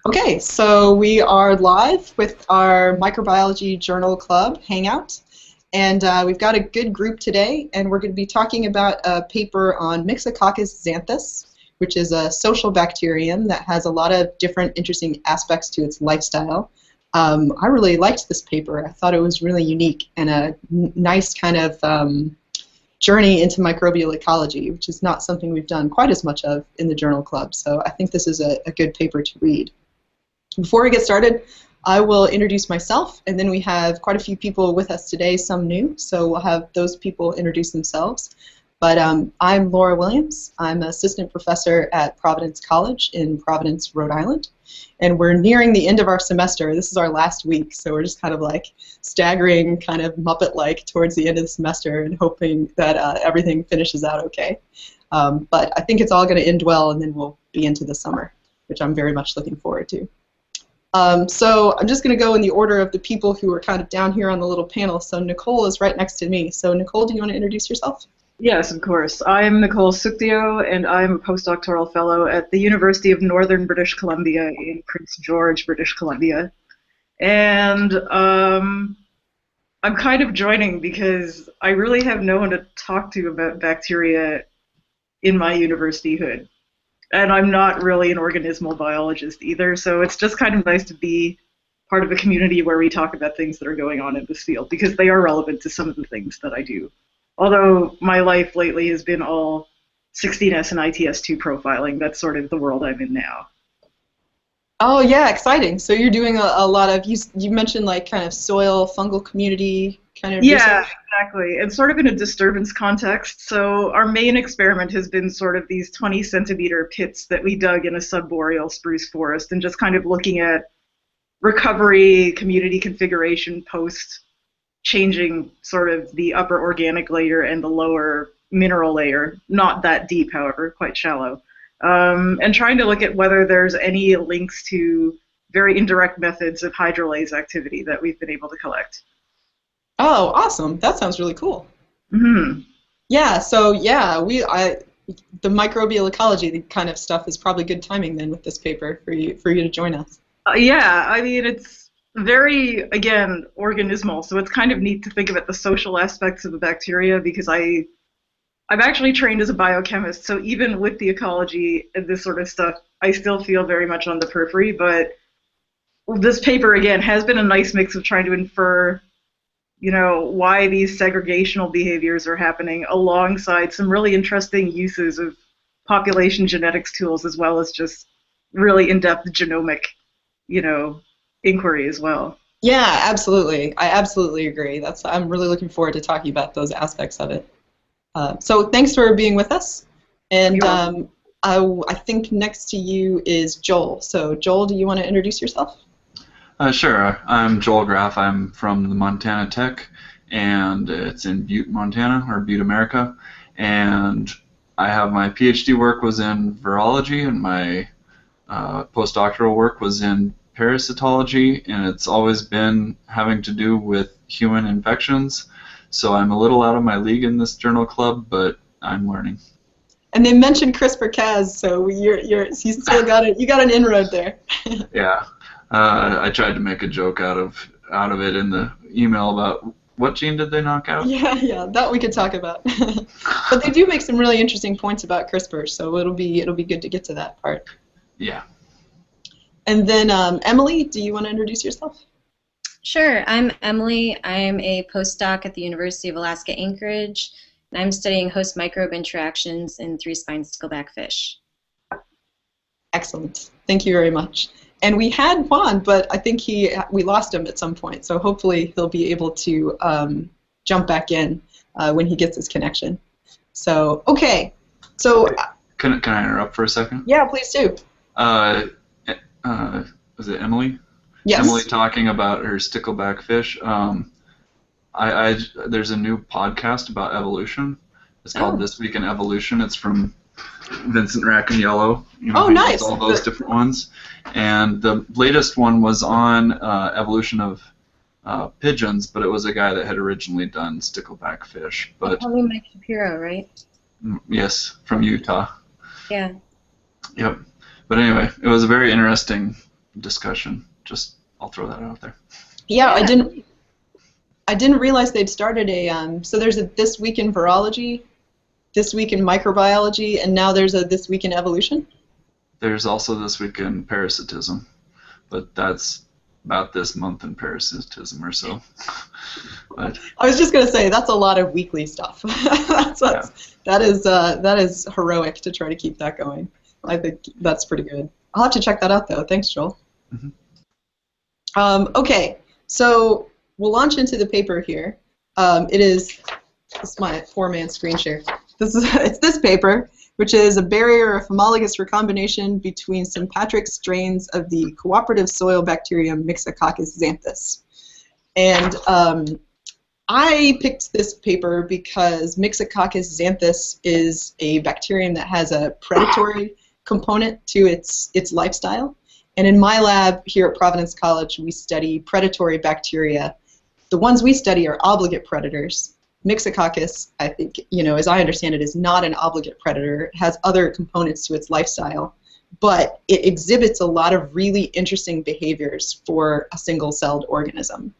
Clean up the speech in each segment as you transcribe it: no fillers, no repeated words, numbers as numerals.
Okay, so we are live with our Microbiology Journal Club Hangout, and we've got a good group today, and we're going to be talking about a paper on Myxococcus xanthus, which is a social bacterium that has a lot of different interesting aspects to its lifestyle. I really liked this paper. I thought it was really unique and a nice kind of journey into microbial ecology, which is not something we've done quite as much of in the Journal Club, so I think this is a good paper to read. Before we get started, I will introduce myself, and then we have quite a few people with us today, some new, so we'll have those people introduce themselves. But I'm Laura Williams. I'm an assistant professor at Providence College in Providence, Rhode Island, and we're nearing the end of our semester. This is our last week, so we're just kind of like staggering, kind of Muppet-like towards the end of the semester and hoping that everything finishes out okay. But I think it's all going to end well, and then we'll be into the summer, which I'm very much looking forward to. So I'm just going to go in the order of the people who are kind of down here on the little panel. So Nicole is right next to me. So Nicole, do you want to introduce yourself? Yes, of course. I'm Nicole Suktio, and I'm a postdoctoral fellow at the University of Northern British Columbia in Prince George, British Columbia. And I'm kind of joining because I really have no one to talk to about bacteria in my universityhood. And I'm not really an organismal biologist either, so it's just kind of nice to be part of a community where we talk about things that are going on in this field, because they are relevant to some of the things that I do. Although my life lately has been all 16S and ITS2 profiling. That's sort of the world I'm in now. Oh yeah, exciting. So you're doing a lot of, you mentioned like kind of soil, fungal community kind of research? Exactly. And sort of in a disturbance context. So our main experiment has been sort of these 20-centimeter pits that we dug in a subboreal spruce forest, and just kind of looking at recovery, community configuration post changing sort of the upper organic layer and the lower mineral layer. Not that deep, however, quite shallow. And trying to look at whether there's any links to very indirect methods of hydrolase activity that we've been able to collect. Oh, awesome. That sounds really cool. Mm-hmm. Yeah, so yeah, the microbial ecology kind of stuff is probably good timing then with this paper for you to join us. Yeah, I mean, it's very, again, organismal, so it's kind of neat to think about the social aspects of the bacteria, because I'm actually trained as a biochemist, so even with the ecology and this sort of stuff, I still feel very much on the periphery. But this paper, again, has been a nice mix of trying to infer, why these segregational behaviors are happening, alongside some really interesting uses of population genetics tools, as well as just really in-depth genomic, inquiry as well. Yeah, absolutely. I absolutely agree. I'm really looking forward to talking about those aspects of it. So thanks for being with us. And I think next to you is Joel. So Joel, do you want to introduce yourself? Sure. I'm Joel Graff. I'm from the Montana Tech, and it's in Butte, Montana, or Butte, America. And I have my PhD work was in virology, and my postdoctoral work was in parasitology, and it's always been having to do with human infections. So I'm a little out of my league in this journal club, but I'm learning. And they mentioned CRISPR-Cas, so you still got it. You got an inroad there. Yeah. I tried to make a joke out of it in the email about what gene did they knock out? Yeah, that we could talk about. But they do make some really interesting points about CRISPR, so it'll be good to get to that part. Yeah. And then Emily, do you want to introduce yourself? Sure, I'm Emily. I'm a postdoc at the University of Alaska Anchorage, and I'm studying host microbe interactions in three-spined stickleback fish. Excellent. Thank you very much. And we had Juan, but I think we lost him at some point, so hopefully he'll be able to jump back in when he gets his connection. So, okay. So, Can I interrupt for a second? Yeah, please do. Was it Emily? Yes. Emily talking about her stickleback fish. There's a new podcast about evolution. It's called This Week in Evolution. It's from Vincent Racaniello. Nice. All those different ones. And the latest one was on evolution of pigeons, but it was a guy that had originally done stickleback fish. But probably Mike Shapiro, right? Yes, from Utah. Yeah. Yep. But anyway, it was a very interesting discussion. Just I'll throw that out there. Yeah, I didn't realize they'd started a so there's a This Week in Virology, This Week in Microbiology, and now there's a This Week in Evolution. There's also This Week in Parasitism, but that's about this month in parasitism or so. But I was just going to say that's a lot of weekly stuff. That is heroic to try to keep that going. I think that's pretty good. I'll have to check that out though. Thanks, Joel. mm-hmm. Okay, so we'll launch into the paper here. This is my 4-man screen share. It's this paper, which is a barrier of homologous recombination between sympatric strains of the cooperative soil bacterium Myxococcus xanthus. And I picked this paper because Myxococcus xanthus is a bacterium that has a predatory component to its lifestyle. And in my lab here at Providence College, we study predatory bacteria. The ones we study are obligate predators. Myxococcus, I think, as I understand it, is not an obligate predator. It has other components to its lifestyle, but it exhibits a lot of really interesting behaviors for a single-celled organism.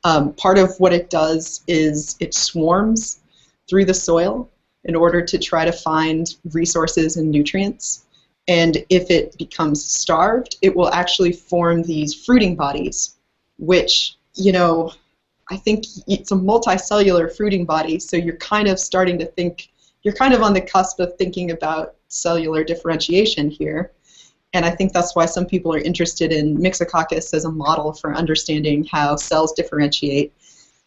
Part of what it does is it swarms through the soil in order to try to find resources and nutrients. And if it becomes starved, it will actually form these fruiting bodies, which, I think it's a multicellular fruiting body, so you're kind of starting to think, you're kind of on the cusp of thinking about cellular differentiation here. And I think that's why some people are interested in Myxococcus as a model for understanding how cells differentiate,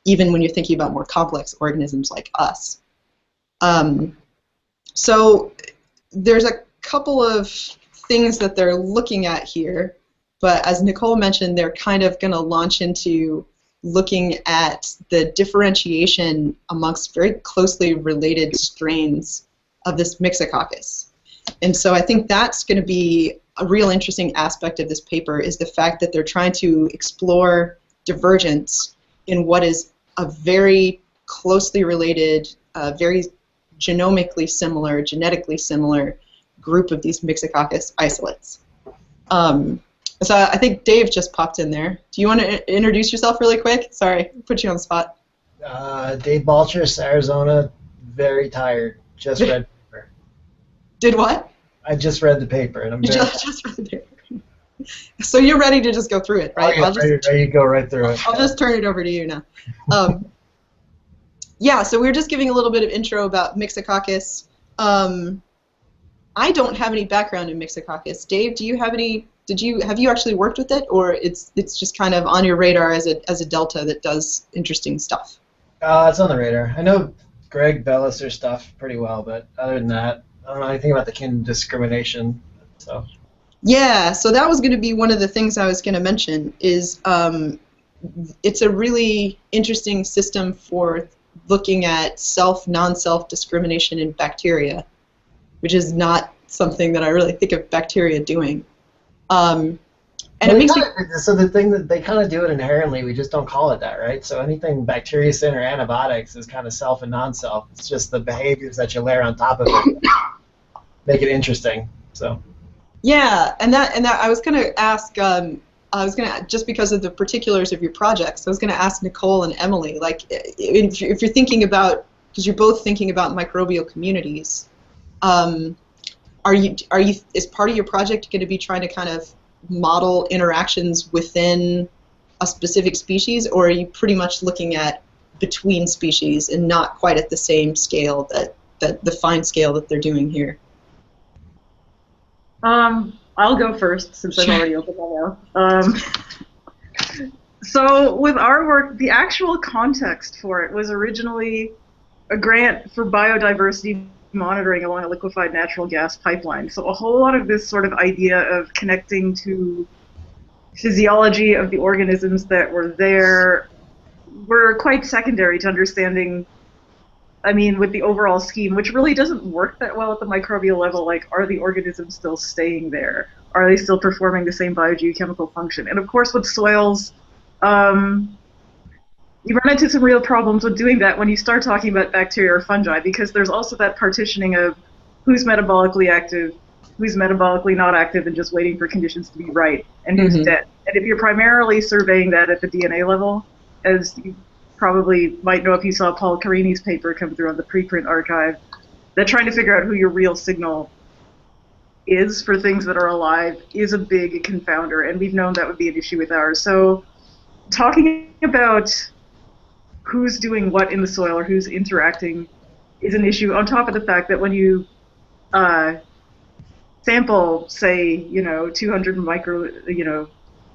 even when you're thinking about more complex organisms like us. So there's a couple of things that they're looking at here, but as Nicole mentioned, they're kind of going to launch into looking at the differentiation amongst very closely related strains of this Myxococcus. And so I think that's going to be a real interesting aspect of this paper, is the fact that they're trying to explore divergence in what is a very closely related, very genomically similar, genetically similar group of these Myxococcus isolates. So I think Dave just popped in there. Do you want to introduce yourself really quick? Sorry, put you on the spot. Dave Balchus, Arizona, very tired. Just read the paper. Did what? I just read the paper, and I'm just read the paper. So you're ready to just go through it, right? Ready to go right through it. I'll just turn it over to you now. Yeah, so we were just giving a little bit of intro about Myxococcus. I don't have any background in Myxococcus. Dave, do you have any? Have you actually worked with it, or it's just kind of on your radar as a delta that does interesting stuff? It's on the radar. I know Greg Bellis's stuff pretty well, but other than that, I don't know anything about the kin discrimination. So. Yeah, so that was going to be one of the things I was going to mention. Is it's a really interesting system for looking at self-non-self discrimination in bacteria, which is not something that I really think of bacteria doing. And it makes so the thing that they kind of do it inherently, we just don't call it that, right? So anything bacteriocin or antibiotics is kind of self and non-self. It's just the behaviors that you layer on top of it make it interesting. So. Yeah, and that I was going to ask. Just because of the particulars of your projects, I was going to ask Nicole and Emily, like, if you're thinking about, because you're both thinking about microbial communities. Is part of your project going to be trying to kind of model interactions within a specific species, or are you pretty much looking at between species and not quite at the same scale that the fine scale that they're doing here? I'll go first since I've already opened my mouth. So with our work, the actual context for it was originally a grant for biodiversity monitoring along a liquefied natural gas pipeline. So a whole lot of this sort of idea of connecting to physiology of the organisms that were there were quite secondary to understanding, with the overall scheme, which really doesn't work that well at the microbial level. Like, are the organisms still staying there? Are they still performing the same biogeochemical function? And of course with soils, you run into some real problems with doing that when you start talking about bacteria or fungi, because there's also that partitioning of who's metabolically active, who's metabolically not active and just waiting for conditions to be right, and who's dead. And if you're primarily surveying that at the DNA level, as you probably might know if you saw Paul Carini's paper come through on the preprint archive, that trying to figure out who your real signal is for things that are alive is a big confounder, and we've known that would be an issue with ours. So talking about who's doing what in the soil or who's interacting is an issue, on top of the fact that when you sample, say, 200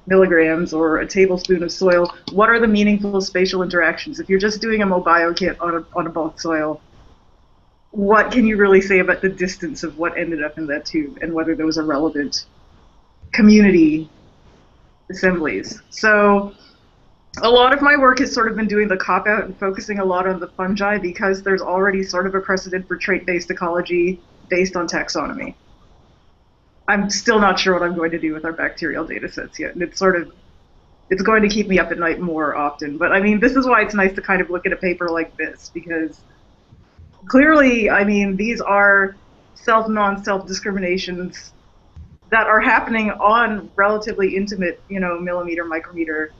milligrams or a tablespoon of soil, what are the meaningful spatial interactions? If you're just doing a MoBio kit on a bulk soil, what can you really say about the distance of what ended up in that tube and whether those are relevant community assemblies? So a lot of my work has sort of been doing the cop-out and focusing a lot on the fungi because there's already sort of a precedent for trait-based ecology based on taxonomy. I'm still not sure what I'm going to do with our bacterial data sets yet, and it's going to keep me up at night more often. But I mean, this is why it's nice to kind of look at a paper like this, because clearly, I mean, these are self-non-self discriminations that are happening on relatively intimate, millimeter, micrometer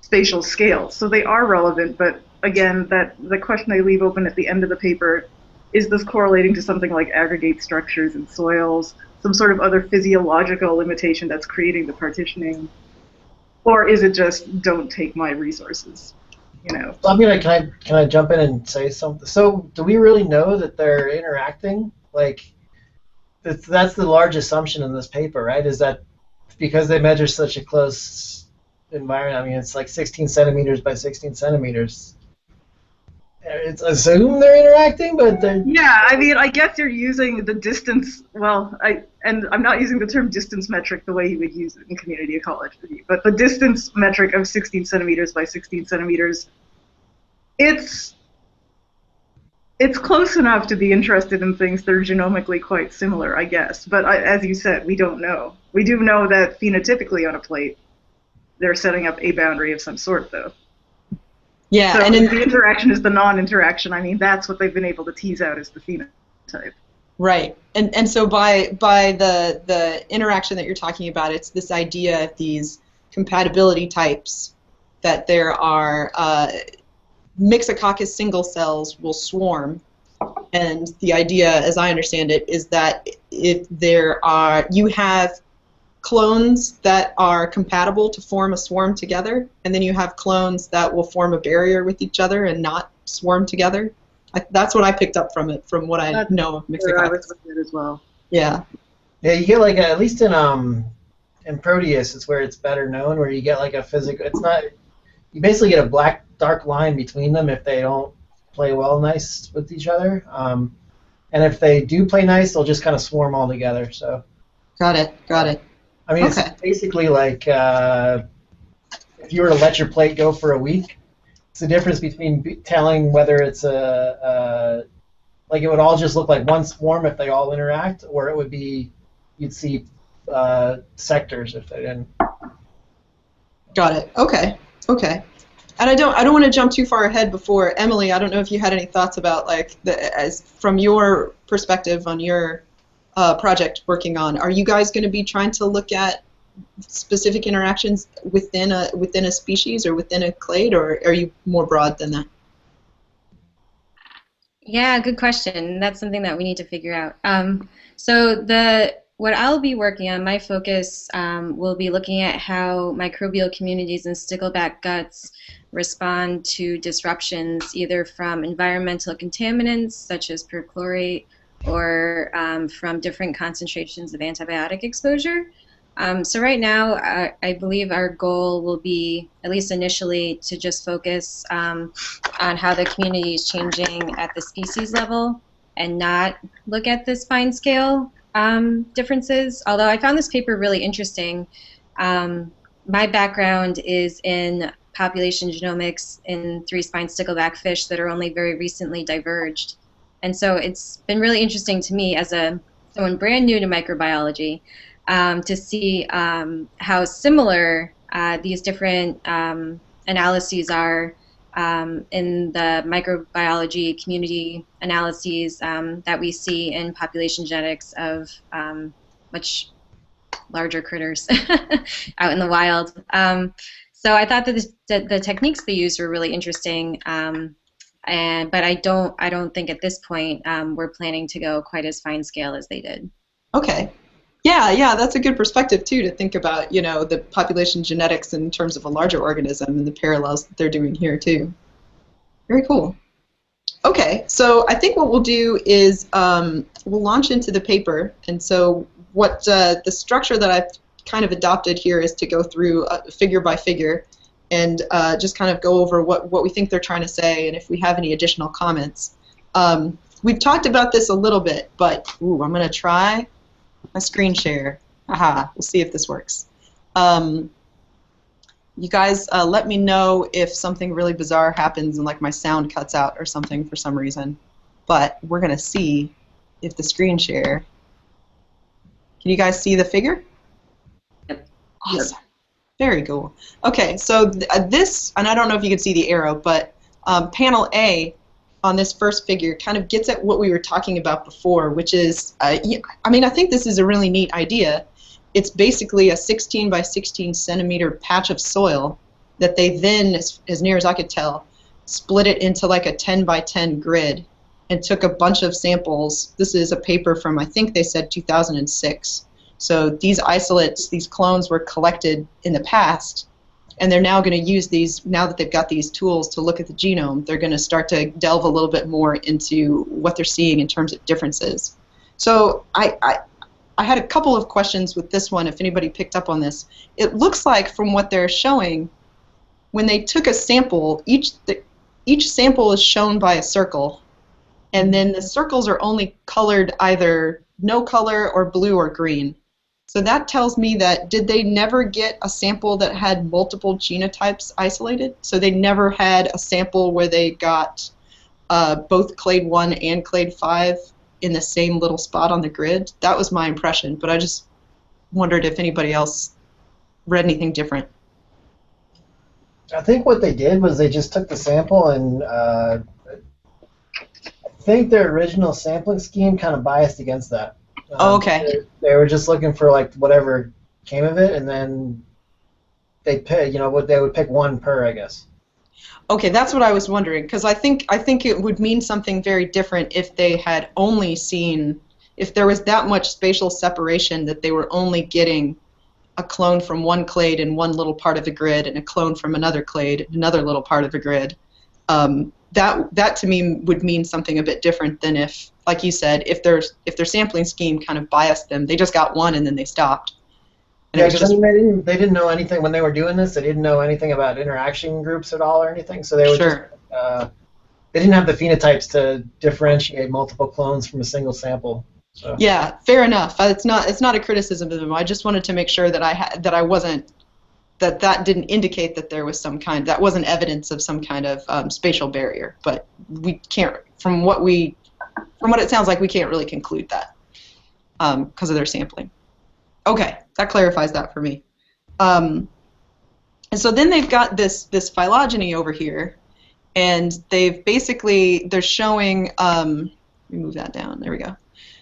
spatial scales. So they are relevant, but again, the question I leave open at the end of the paper, is this correlating to something like aggregate structures in soils, some sort of other physiological limitation that's creating the partitioning, or is it just don't take my resources? So I'm gonna can I jump in and say something? So do we really know that they're interacting? Like, that's the large assumption in this paper, right? Is that because they measure such a close environment? I mean, it's like 16 centimeters by 16 centimeters. It's assumed they're interacting, but they're... Yeah, I mean, I guess you're using the distance. Well, I'm not using the term distance metric the way you would use it in community ecology, but the distance metric of 16 centimeters by 16 centimeters, it's close enough to be interested in things that are genomically quite similar, I guess. But as you said, we don't know. We do know that phenotypically on a plate, they're setting up a boundary of some sort, though. Yeah, so and the interaction is the non-interaction. I mean, that's what they've been able to tease out as the phenotype. Right, and so by the interaction that you're talking about, it's this idea of these compatibility types, that there are Myxococcus single cells will swarm, and the idea, as I understand it, is that if you have clones that are compatible to form a swarm together, and then you have clones that will form a barrier with each other and not swarm together. That's what I picked up from it, from what I know of Myxococcus. As well. Yeah. Yeah, you get like at least in Proteus, it's where it's better known, where you get like a physical. It's not. You basically get a black dark line between them if they don't play nice with each other, and if they do play nice, they'll just kind of swarm all together. So. Got it. I mean, okay. It's basically like if you were to let your plate go for a week, it's the difference between telling whether it's like it would all just look like one swarm if they all interact, or it would be you'd see sectors if they didn't. Got it. Okay. And I don't want to jump too far ahead before Emily. I don't know if you had any thoughts about as from your perspective on your project working on. Are you guys going to be trying to look at specific interactions within a species or within a clade, or are you more broad than that? Yeah, good question. That's something that we need to figure out. So what I'll be working on, my focus will be looking at how microbial communities in stickleback guts respond to disruptions either from environmental contaminants such as perchlorate or from different concentrations of antibiotic exposure. So right now, I believe our goal will be, at least initially, to just focus on how the community is changing at the species level and not look at the spine scale differences. Although I found this paper really interesting. My background is in population genomics in 3-spine stickleback fish that are only very recently diverged. And so it's been really interesting to me as someone brand new to microbiology to see how similar these different analyses are in the microbiology community analyses that we see in population genetics of much larger critters out in the wild. So I thought that the techniques they used were really interesting, but I don't think at this point we're planning to go quite as fine scale as they did. Okay. Yeah, that's a good perspective too, to think about, the population genetics in terms of a larger organism and the parallels that they're doing here too. Very cool. Okay, so I think what we'll do is we'll launch into the paper, and so what the structure that I've kind of adopted here is to go through figure by figure and just kind of go over what we think they're trying to say and if we have any additional comments. We've talked about this a little bit, but I'm going to try my screen share. Aha, we'll see if this works. You guys let me know if something really bizarre happens and like my sound cuts out or something for some reason. But we're going to see if the screen share. Can you guys see the figure? Yep. Awesome. Very cool. Okay, so this, and I don't know if you can see the arrow, but panel A on this first figure kind of gets at what we were talking about before, which is, I think this is a really neat idea. It's basically a 16 by 16 centimeter patch of soil that they then, as near as I could tell, split it into like a 10 by 10 grid and took a bunch of samples. This is a paper from, I think they said 2006. So these isolates, these clones were collected in the past, and they're now going to use these, now that they've got these tools to look at the genome, they're going to start to delve a little bit more into what they're seeing in terms of differences. So I had a couple of questions with this one, if anybody picked up on this. It looks like from what they're showing, when they took a sample, each sample is shown by a circle, and then the circles are only colored either no color or blue or green. So that tells me that did they never get a sample that had multiple genotypes isolated? So they never had a sample where they got both clade 1 and clade 5 in the same little spot on the grid? That was my impression, but I just wondered if anybody else read anything different. I think what they did was they just took the sample and I think their original sampling scheme kind of biased against that. Oh, okay. They were just looking for like whatever came of it, and then they pick, they would pick one per, I guess. Okay, that's what I was wondering, because I think it would mean something very different if they had only seen, if there was that much spatial separation that they were only getting a clone from one clade in one little part of the grid and a clone from another clade in another little part of the grid. That to me would mean something a bit different than if, like you said, if their sampling scheme kind of biased them, they just got one and then they stopped. And yeah, because they didn't know anything when they were doing this. They didn't know anything about interaction groups at all or anything. So they were sure. just they didn't have the phenotypes to differentiate multiple clones from a single sample. So. Yeah, fair enough. It's not a criticism of them. I just wanted to make sure that that didn't indicate that there was that wasn't evidence of some kind of spatial barrier. But we can't, from what it sounds like, we can't really conclude that because of their sampling. Okay, that clarifies that for me. And so then they've got this phylogeny over here, and they're showing. Let me move that down. There we go.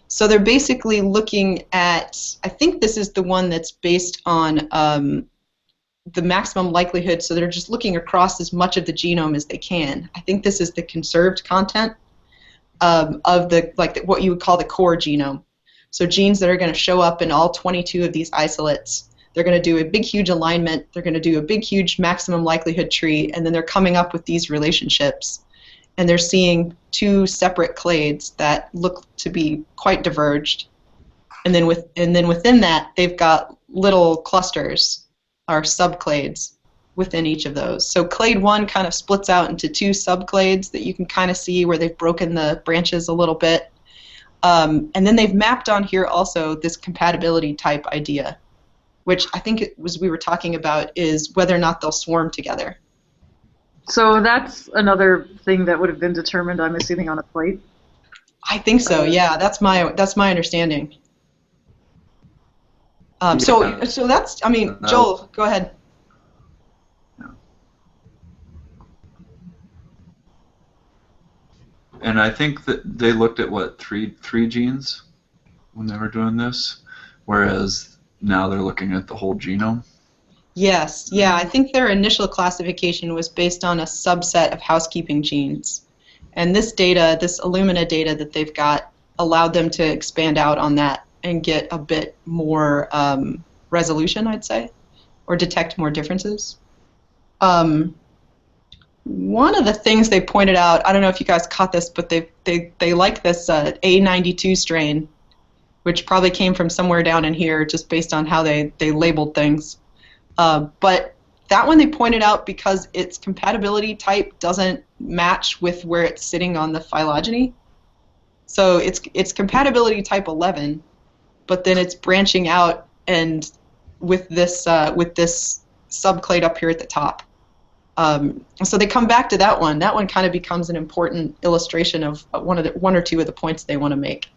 So they're basically looking at. I think this is the one that's based on the maximum likelihood. So they're just looking across as much of the genome as they can. I think this is the conserved content of what you would call the core genome. So genes that are going to show up in all 22 of these isolates. They're going to do a big, huge alignment. They're going to do a big, huge maximum likelihood tree, and then they're coming up with these relationships. And they're seeing two separate clades that look to be quite diverged. And then within that, they've got little clusters or subclades within each of those. So clade 1 kind of splits out into two subclades that you can kind of see where they've broken the branches a little bit. And then they've mapped on here also this compatibility type idea, which I think we were talking about is whether or not they'll swarm together. So that's another thing that would have been determined, I'm assuming, on a plate? I think so, yeah. That's my understanding. So that's, Joel, go ahead. And I think that they looked at, three genes when they were doing this. whereas now they're looking at the whole genome. Yes, yeah, I think their initial classification was based on a subset of housekeeping genes. And this data, this Illumina data that they've got, allowed them to expand out on that and get a bit more resolution, I'd say, or detect more differences. One of the things they pointed out, I don't know if you guys caught this, but they like this A92 strain, which probably came from somewhere down in here just based on how they labeled things. But that one they pointed out because its compatibility type doesn't match with where it's sitting on the phylogeny. So it's compatibility type 11, but then it's branching out and with this subclade up here at the top. So they come back to that one. That one kind of becomes an important illustration of one or two of the points they want to make.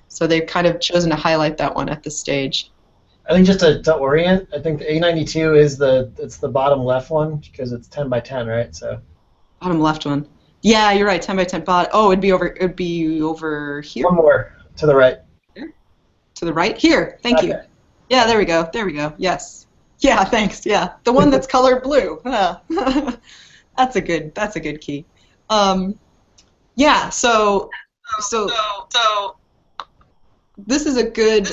So they've kind of chosen to highlight that one at this stage. I think just to orient, I think the A92 is the bottom left one because it's 10 by 10, right? So bottom left one. Yeah, you're right. 10 by 10 bot. Oh, it'd be over here. One more to the right. Here? To the right? Here. Thank you. Yeah, there we go. There we go. Yes. Yeah, thanks. Yeah, the one that's colored blue. That's a good key. Yeah. So this is a good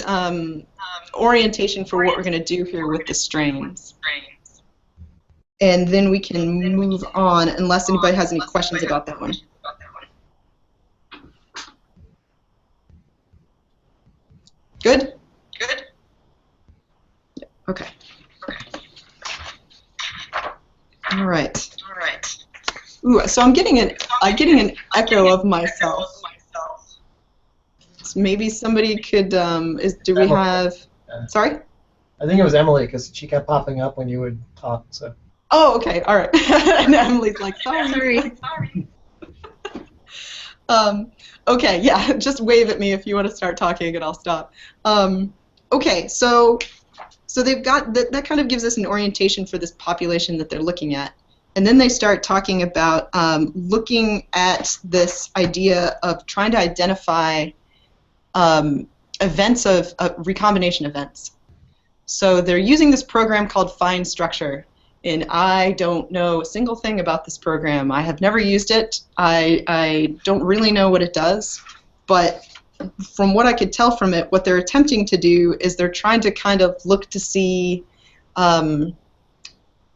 orientation for what we're going to do here with the strains. And then we can move on unless anybody has any questions about that one. Good? Good? Yeah, okay. All right. All right. Ooh, so I'm getting an echo of myself. So maybe somebody could do we have sorry? I think it was Emily because she kept popping up when you would talk. So. Oh, okay. All right. And Emily's like, sorry. Okay, yeah, just wave at me if you want to start talking and I'll stop. Okay, so they've got, that kind of gives us an orientation for this population that they're looking at. And then they start talking about looking at this idea of trying to identify events of recombination events. So they're using this program called Fine Structure. And I don't know a single thing about this program. I have never used it. I don't really know what it does. But from what I could tell from it, what they're attempting to do is they're trying to kind of look to see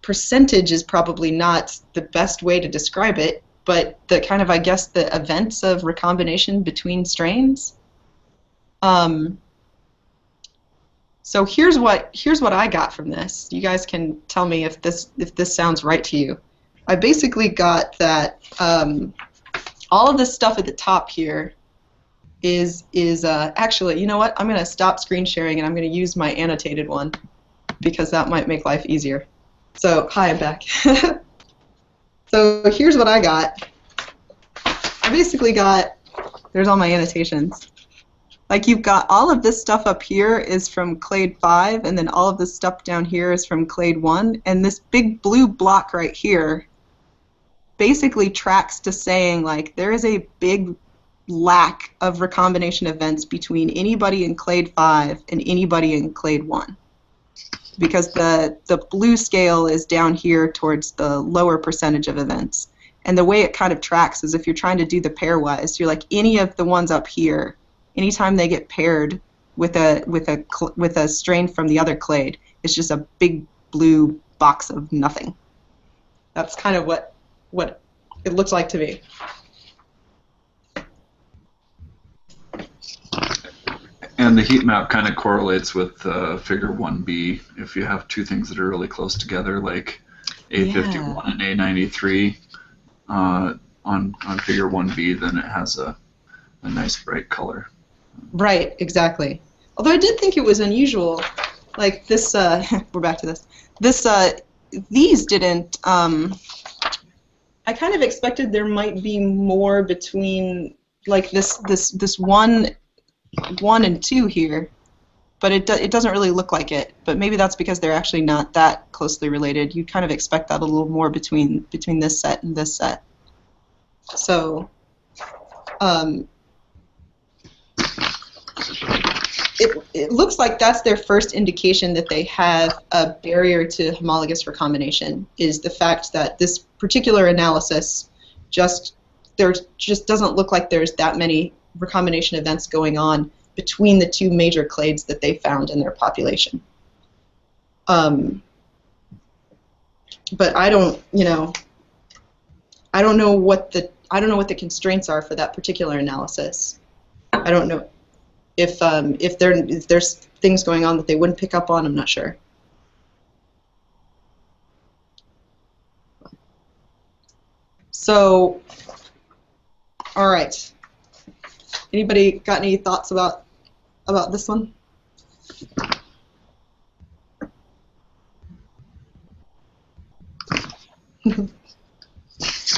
percentage is probably not the best way to describe it, but the kind of, I guess, the events of recombination between strains. So here's what I got from this. You guys can tell me if this sounds right to you. I basically got that all of this stuff at the top here is actually, you know what? I'm going to stop screen sharing and I'm going to use my annotated one because that might make life easier. So hi, I'm back. So here's what I got. I basically got, there's all my annotations. Like you've got all of this stuff up here is from clade 5, and then all of this stuff down here is from clade 1, and this big blue block right here basically tracks to saying like there is a big lack of recombination events between anybody in clade 5 and anybody in clade 1. Because the blue scale is down here towards the lower percentage of events. And the way it kind of tracks is if you're trying to do the pairwise, you're like any of the ones up here, anytime they get paired with a strain from the other clade, it's just a big blue box of nothing. That's kind of what it looks like to me. And the heat map kind of correlates with figure 1b. If you have two things that are really close together, like A51 and A93 on figure 1b, then it has a nice bright color. Right, exactly. Although I did think it was unusual, like this, we're back to this. These didn't, I kind of expected there might be more between, like this 1 and 2 here, but it doesn't really look like it. But maybe that's because they're actually not that closely related. You kind of expect that a little more between this set and this set. So, it looks like that's their first indication that they have a barrier to homologous recombination, is the fact that this particular analysis just doesn't look like there's that many recombination events going on between the two major clades that they found in their population. But I don't know what the constraints are for that particular analysis. I don't know if there's things going on that they wouldn't pick up on. I'm not sure. So, all right. Anybody got any thoughts about this one?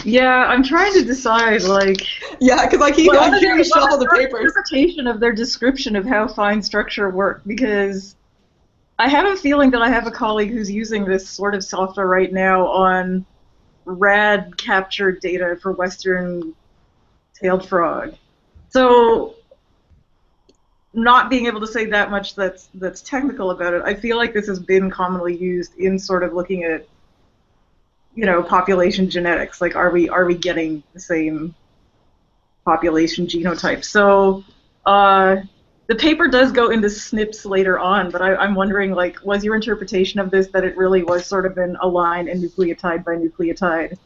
Yeah, I'm trying to decide, like... Yeah, because I keep hearing you shuffle the papers. Interpretation of their description of how fine structure worked, because I have a feeling that I have a colleague who's using this sort of software right now on rad captured data for Western tailed frog. So, not being able to say that much that's technical about it, I feel like this has been commonly used in sort of looking at, population genetics. Like, are we getting the same population genotype? So, the paper does go into SNPs later on, but I'm wondering, like, was your interpretation of this that it really was sort of an align and nucleotide by nucleotide?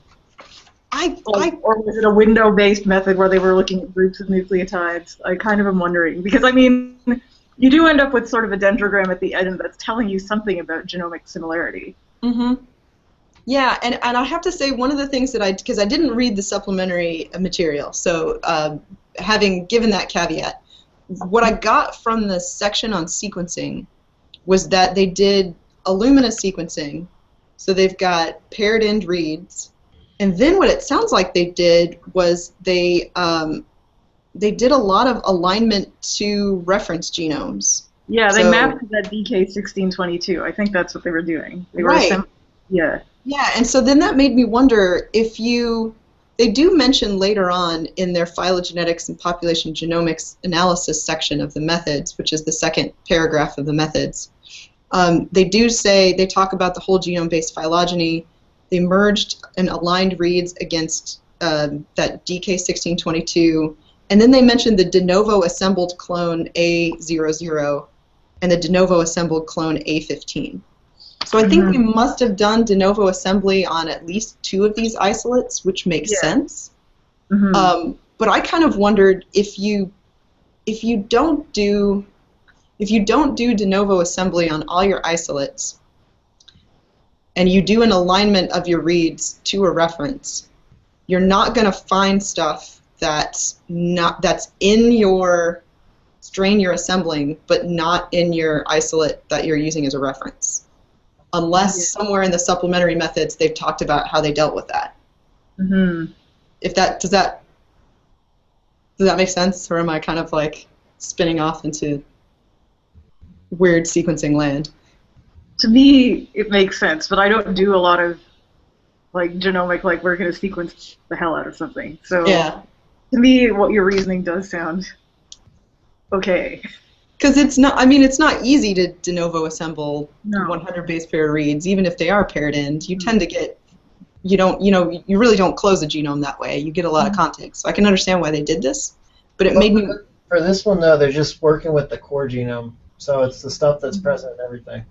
Or was it a window-based method where they were looking at groups of nucleotides? I kind of am wondering, because, I mean, you do end up with sort of a dendrogram at the end that's telling you something about genomic similarity. Mm-hmm. Yeah, and I have to say, one of the things that because I didn't read the supplementary material, so having given that caveat, what I got from the section on sequencing was that they did Illumina sequencing, so they've got paired end reads, and then what it sounds like they did was they did a lot of alignment to reference genomes. Yeah, they mapped that DK1622. I think that's what they were doing. They were yeah. Yeah, and so then that made me wonder if they do mention later on in their phylogenetics and population genomics analysis section of the methods, which is the second paragraph of the methods, they talk about the whole genome-based phylogeny. They merged and aligned reads against that DK1622, and then they mentioned the de novo assembled clone A00 and the de novo assembled clone A15. So I think we must have done de novo assembly on at least 2 of these isolates, which makes sense. But I kind of wondered if you don't do de novo assembly on all your isolates, and you do an alignment of your reads to a reference, you're not going to find stuff that's in your strain you're assembling, but not in your isolate that you're using as a reference. Unless somewhere in the supplementary methods they've talked about how they dealt with that. Does that make sense, or am I kind of like spinning off into weird sequencing land? To me, it makes sense, but I don't do a lot of like genomic, like we're going to sequence the hell out of something. So to me, what your reasoning does sound okay. Because it's not easy to de novo assemble 100 base pair reads, even if they are paired end. You tend to get, you really don't close a genome that way. You get a lot of context. So I can understand why they did this, but it made me. For this one though, they're just working with the core genome, so it's the stuff that's present in everything.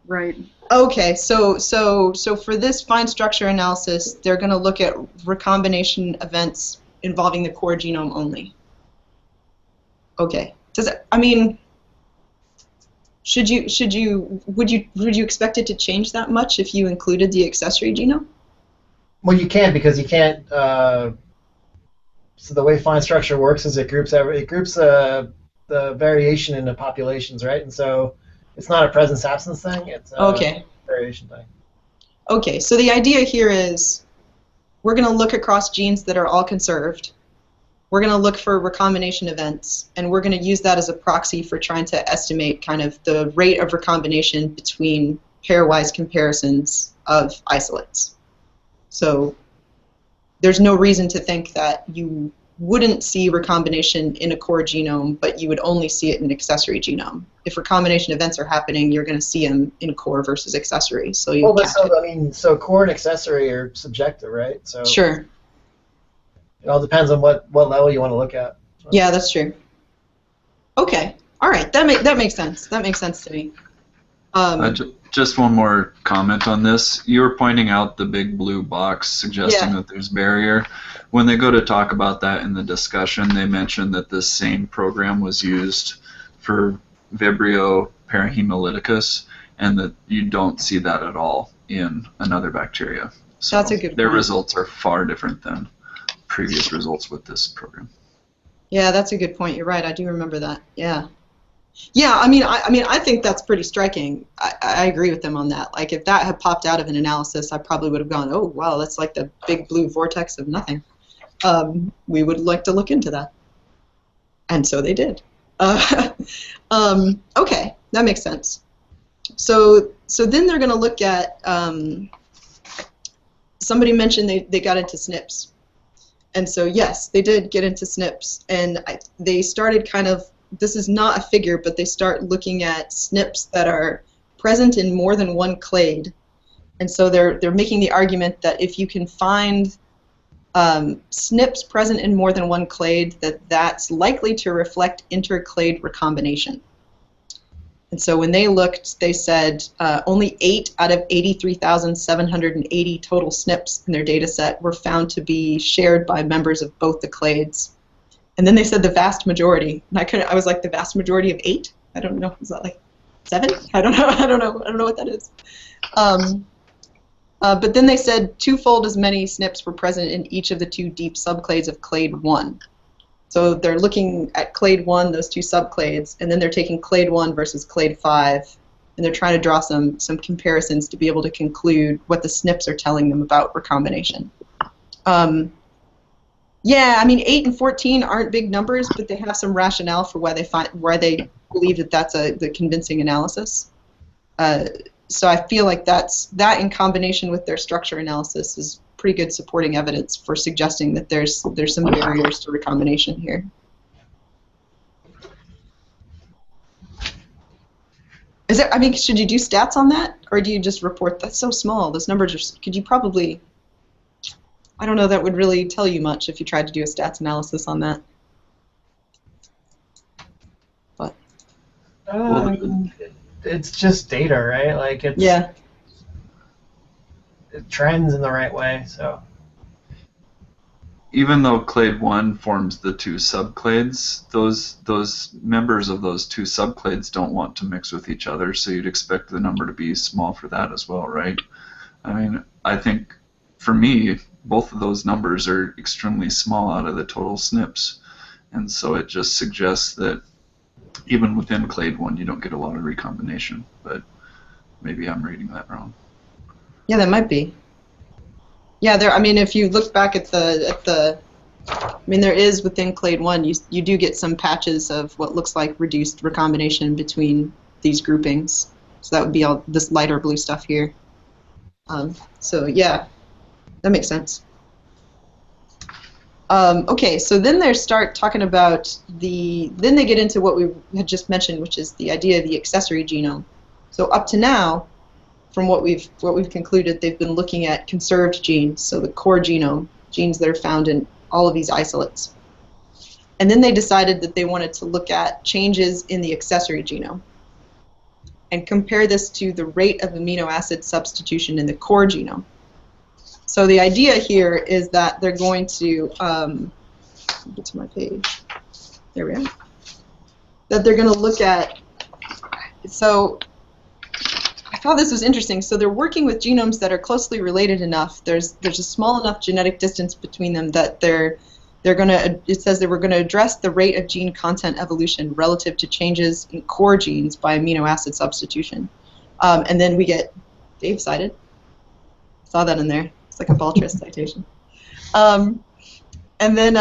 Right. Okay, so for this fine structure analysis, they're going to look at recombination events involving the core genome only. Okay. Would you expect it to change that much if you included the accessory genome? Well, you can't, because you can't. So the way fine structure works is it groups the variation into populations, right? And so it's not a presence-absence thing. It's a variation thing. Okay, so the idea here is we're going to look across genes that are all conserved. We're going to look for recombination events, and we're going to use that as a proxy for trying to estimate kind of the rate of recombination between pairwise comparisons of isolates. So there's no reason to think that you wouldn't see recombination in a core genome, but you would only see it in an accessory genome. If recombination events are happening, you're going to see them in core versus accessory. So you well, but so, I mean, so core and accessory are subjective, right? So sure. It all depends on what level you want to look at. So. Yeah, that's true. Okay. All right. That makes sense. That makes sense to me. Just one more comment on this. You were pointing out the big blue box suggesting that there's barrier. When they go to talk about that in the discussion, they mention that this same program was used for Vibrio parahemolyticus, and that you don't see that at all in another bacteria. So that's a good point. Their results are far different than previous results with this program. Yeah, that's a good point. You're right. I do remember that. Yeah. Yeah, I think that's pretty striking. I agree with them on that. Like, if that had popped out of an analysis, I probably would have gone, oh, wow, that's like the big blue vortex of nothing. We would like to look into that. And so they did. Okay, that makes sense. So then they're going to look at, somebody mentioned they got into SNPs. And so, yes, they did get into SNPs. And they started kind of, this is not a figure, but they start looking at SNPs that are present in more than one clade. And so they're making the argument that if you can find SNPs present in more than one clade, that's likely to reflect interclade recombination. And so when they looked, they said only 8 out of 83,780 total SNPs in their data set were found to be shared by members of both the clades. And then they said the vast majority. And I was like, the vast majority of 8? I don't know. Is that like 7? I don't know. I don't know what that is. But then they said twofold as many SNPs were present in each of the 2 deep subclades of clade 1. So they're looking at clade 1, those 2 subclades, and then they're taking clade 1 versus clade 5, and they're trying to draw some comparisons to be able to conclude what the SNPs are telling them about recombination. Yeah, I mean, 8 and 14 aren't big numbers, but they have some rationale for why they believe that that's the convincing analysis. So I feel like that in combination with their structure analysis is pretty good supporting evidence for suggesting that there's some barriers to recombination here. Is there? I mean, should you do stats on that, or do you just report? That's so small. Those numbers are. Could you probably? I don't know. That would really tell you much if you tried to do a stats analysis on that. But. It's just data, right? Like it's. Yeah. It trends in the right way, so. Even though clade 1 forms the 2 subclades, those members of those 2 subclades don't want to mix with each other, so you'd expect the number to be small for that as well, right? I mean, I think for me, both of those numbers are extremely small out of the total SNPs, and so it just suggests that even within clade 1 you don't get a lot of recombination, but maybe I'm reading that wrong. Yeah, that might be. Yeah, I mean, if you look back at the, I mean, there is within clade 1, you do get some patches of what looks like reduced recombination between these groupings. So that would be all this lighter blue stuff here. So yeah, that makes sense. Okay, so then they start talking about then they get into what we had just mentioned, which is the idea of the accessory genome. So up to now, from what we've concluded, they've been looking at conserved genes, so the core genome, genes that are found in all of these isolates. And then they decided that they wanted to look at changes in the accessory genome and compare this to the rate of amino acid substitution in the core genome. So the idea here is that they're going to, get to my page, there we are, that they're going to look at, so I thought this was interesting. So they're working with genomes that are closely related enough. There's a small enough genetic distance between them that they're going to. It says that we're going to address the rate of gene content evolution relative to changes in core genes by amino acid substitution. And then we get Dave cited. Saw that in there. It's like a Baltrus citation. And then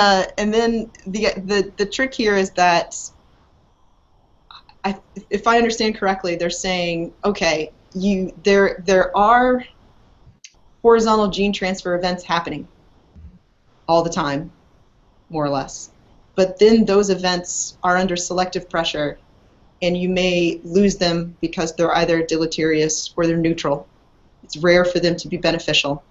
the trick here is that if I understand correctly, they're saying, okay, there are horizontal gene transfer events happening all the time. more or less. But then those events are under selective pressure, and you may lose them because they're either deleterious or they're neutral. It's rare for them to be beneficial.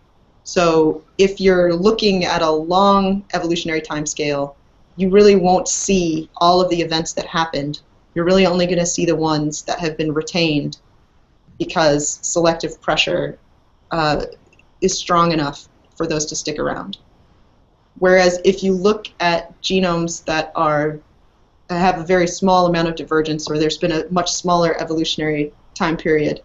So if you're looking at a long evolutionary time scale, you really won't see all of the events that happened. You're really only going to see the ones that have been retained because selective pressure is strong enough for those to stick around. Whereas if you look at genomes that have a very small amount of divergence, or there's been a much smaller evolutionary time period,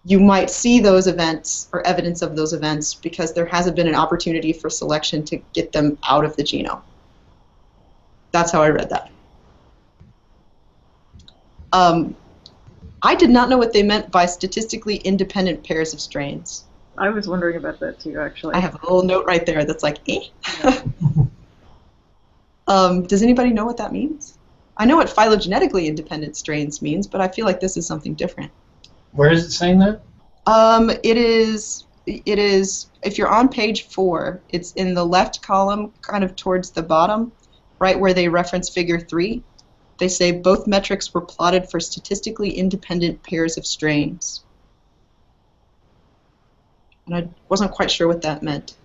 you might see those events or evidence of those events because there hasn't been an opportunity for selection to get them out of the genome. That's how I read that. I did not know what they meant by statistically independent pairs of strains. I was wondering about that too, actually. I have a little note right there that's like, eh? Does anybody know what that means? I know what phylogenetically independent strains means, but I feel like this is something different. Where is it saying that? It is, if you're on page 4, it's in the left column, kind of towards the bottom, right where they reference figure 3. They say both metrics were plotted for statistically independent pairs of strains. And I wasn't quite sure what that meant.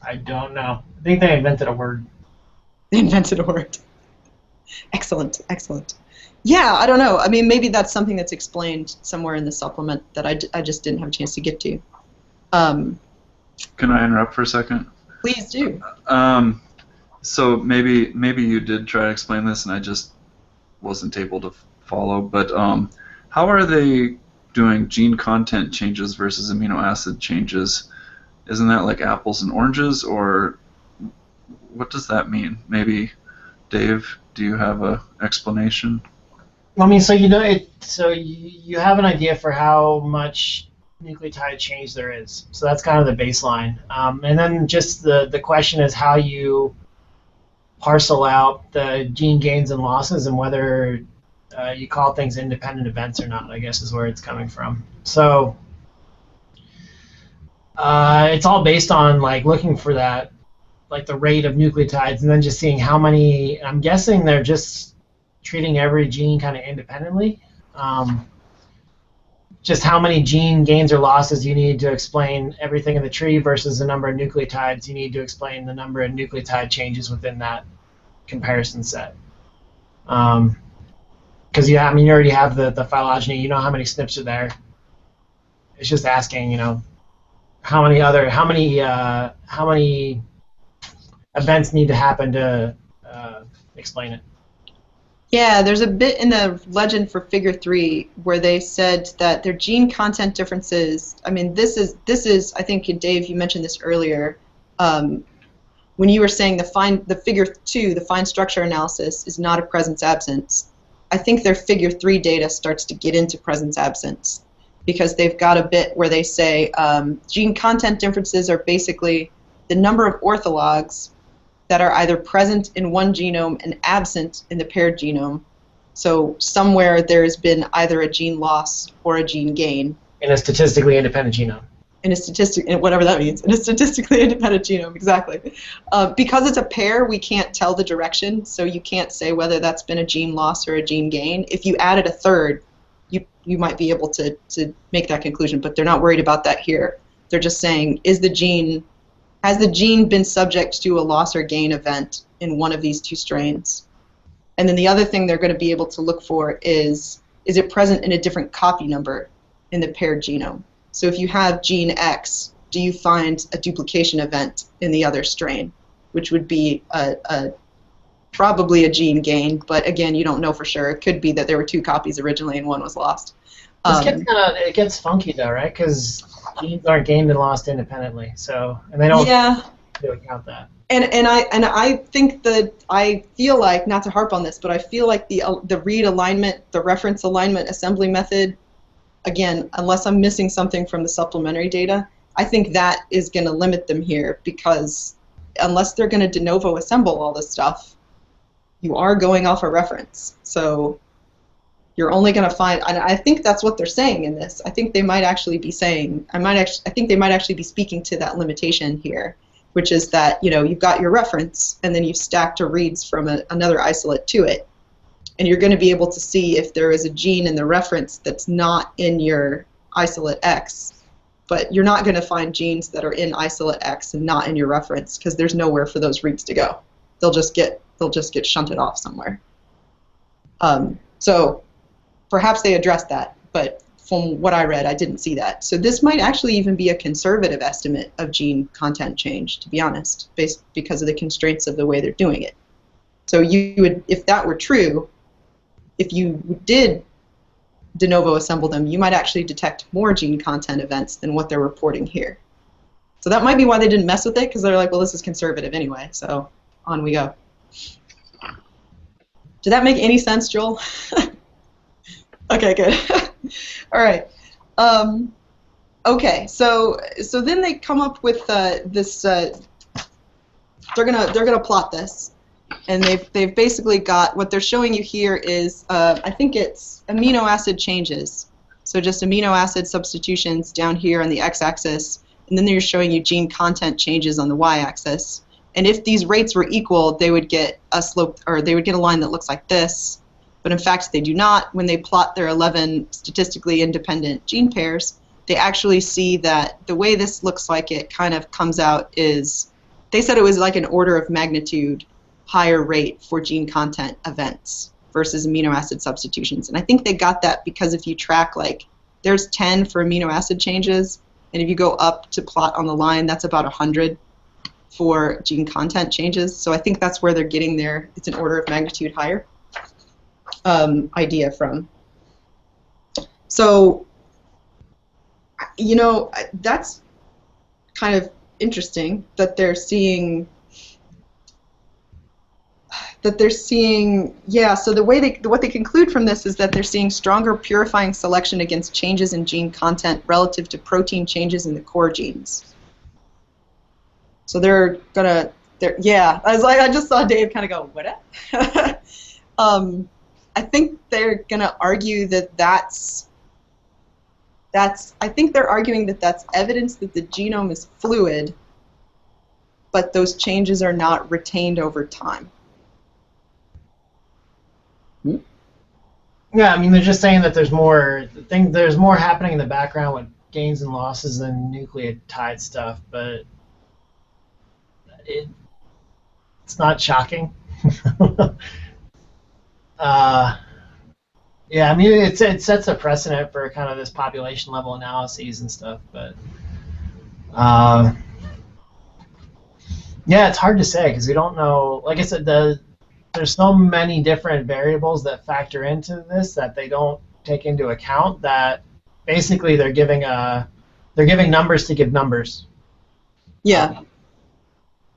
I don't know. I think they invented a word. They invented a word. Excellent, excellent. Yeah, I don't know. I mean, maybe that's something that's explained somewhere in the supplement that I just didn't have a chance to get to. Can I interrupt for a second? Please do. So maybe you did try to explain this, and I just wasn't able to follow. But how are they doing gene content changes versus amino acid changes? Isn't that like apples and oranges, or what does that mean? Maybe, Dave, do you have an explanation? I mean, so you have an idea for how much nucleotide change there is. So that's kind of the baseline. And then just the question is how you parcel out the gene gains and losses and whether you call things independent events or not, I guess is where it's coming from. So it's all based on like looking for that, like the rate of nucleotides, and then just seeing how many. I'm guessing they're just treating every gene kind of independently. Just how many gene gains or losses you need to explain everything in the tree versus the number of nucleotides you need to explain the number of nucleotide changes within that comparison set. Because you already have the phylogeny, you know how many SNPs are there. It's just asking, how many events need to happen to explain it. Yeah, there's a bit in the legend for figure 3 where they said that their gene content differences, I mean, this is I think, Dave, you mentioned this earlier, when you were saying the figure 2, the fine structure analysis, is not a presence-absence. I think their figure 3 data starts to get into presence-absence because they've got a bit where they say gene content differences are basically the number of orthologs that are either present in one genome and absent in the paired genome. So somewhere there's been either a gene loss or a gene gain. In a statistically independent genome. Whatever that means, in a statistically independent genome, exactly. Because it's a pair, we can't tell the direction, so you can't say whether that's been a gene loss or a gene gain. If you added a third, you might be able to make that conclusion, but they're not worried about that here. They're just saying, has the gene been subject to a loss or gain event in one of these two strains? And then the other thing they're going to be able to look for is it present in a different copy number in the paired genome? So if you have gene X, do you find a duplication event in the other strain, which would be probably a gene gain, but again, you don't know for sure. It could be that there were 2 copies originally and one was lost. It gets funky though, right? Because genes aren't gained and lost independently, and they don't count that. And I think that I feel like, not to harp on this, but I feel like the read alignment, the reference alignment assembly method, again, unless I'm missing something from the supplementary data, I think that is going to limit them here, because unless they're going to de novo assemble all this stuff, you are going off a reference. So you're only going to find, and I think that's what they're saying in this. I think they might actually be saying, I think they might actually be speaking to that limitation here, which is that, you know, you've got your reference and then you've stacked a reads from another isolate to it. And you're going to be able to see if there is a gene in the reference that's not in your isolate X. But you're not going to find genes that are in isolate X and not in your reference because there's nowhere for those reads to go. They'll just get shunted off somewhere. So perhaps they addressed that, but from what I read, I didn't see that. So this might actually even be a conservative estimate of gene content change, to be honest, because of the constraints of the way they're doing it. So you would, if that were true, if you did de novo assemble them, you might actually detect more gene content events than what they're reporting here. So that might be why they didn't mess with it, because they're like, well, this is conservative anyway, so on we go. Did that make any sense, Joel? Okay, good. All right. Okay, so then they come up with this. They're gonna plot this, and they've basically got what they're showing you here is I think it's amino acid changes. So just amino acid substitutions down here on the x-axis, and then they're showing you gene content changes on the y-axis. And if these rates were equal, they would get a slope, or they would get a line that looks like this. But in fact, they do not. When they plot their 11 statistically independent gene pairs, they actually see that the way this looks like it kind of comes out is, they said it was like an order of magnitude higher rate for gene content events versus amino acid substitutions. And I think they got that because if you track, like, there's 10 for amino acid changes, and if you go up to plot on the line, that's about 100 for gene content changes. So I think that's where they're getting their, it's an order of magnitude higher idea from. So, you know, that's kind of interesting that they're seeing, yeah, so what they conclude from this is that they're seeing stronger purifying selection against changes in gene content relative to protein changes in the core genes. So yeah, I just saw Dave kind of go, what? I think they're gonna argue that I think they're arguing that that's evidence that the genome is fluid, but those changes are not retained over time. Yeah, I mean, they're just saying that there's more happening in the background with gains and losses than nucleotide stuff, but it's not shocking. Yeah, I mean, it sets a precedent for kind of this population level analyses and stuff, but yeah, it's hard to say because we don't know. Like I said, there's so many different variables that factor into this that they don't take into account. That basically they're giving numbers to give numbers. Yeah.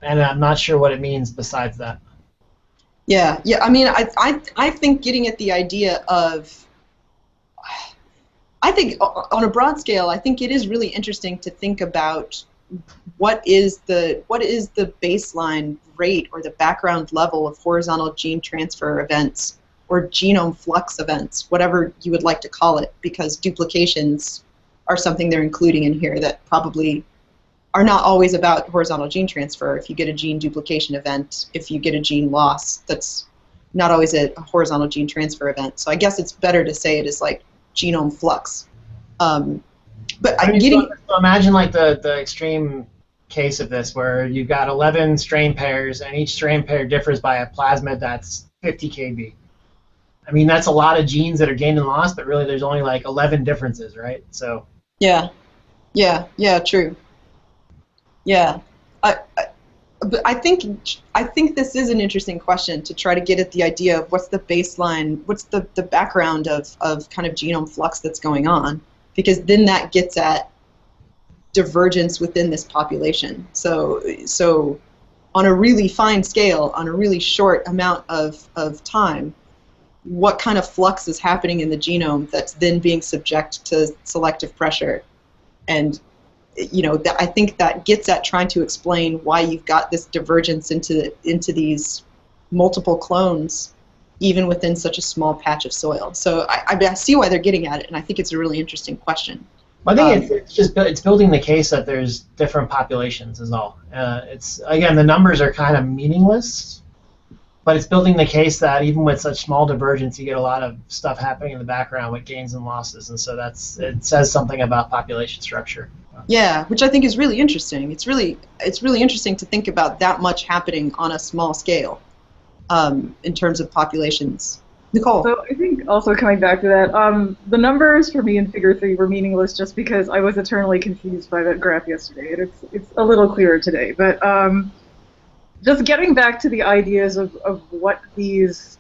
And I'm not sure what it means besides that. Yeah. I mean, I think getting at the idea of, I think on a broad scale, I think it is really interesting to think about what is the baseline rate or the background level of horizontal gene transfer events or genome flux events, whatever you would like to call it, because duplications are something they're including in here that probably are not always about horizontal gene transfer. If you get a gene duplication event, if you get a gene loss, that's not always a horizontal gene transfer event. So I guess it's better to say it is like genome flux. But so imagine like the extreme case of this where you've got 11 strain pairs and each strain pair differs by a plasmid that's 50 kb. I mean, that's a lot of genes that are gained and lost, but really there's only like 11 differences, right? So yeah, true. Yeah, but I think this is an interesting question to try to get at the idea of what's the baseline, what's the background of kind of genome flux that's going on, because then that gets at divergence within this population. So on a really fine scale, on a really short amount of time, what kind of flux is happening in the genome that's then being subject to selective pressure? And you know, I think that gets at trying to explain why you've got this divergence into these multiple clones even within such a small patch of soil. So I see why they're getting at it, and I think it's a really interesting question. I think it's building the case that there's different populations is all. It's again, the numbers are kind of meaningless, but it's building the case that even with such small divergence, you get a lot of stuff happening in the background with gains and losses, and so it says something about population structure. Yeah, which I think is really interesting. It's really interesting to think about that much happening on a small scale in terms of populations. Nicole. So I think also coming back to that, the numbers for me in Figure 3 were meaningless just because I was eternally confused by that graph yesterday, and it's a little clearer today. But just getting back to the ideas of what these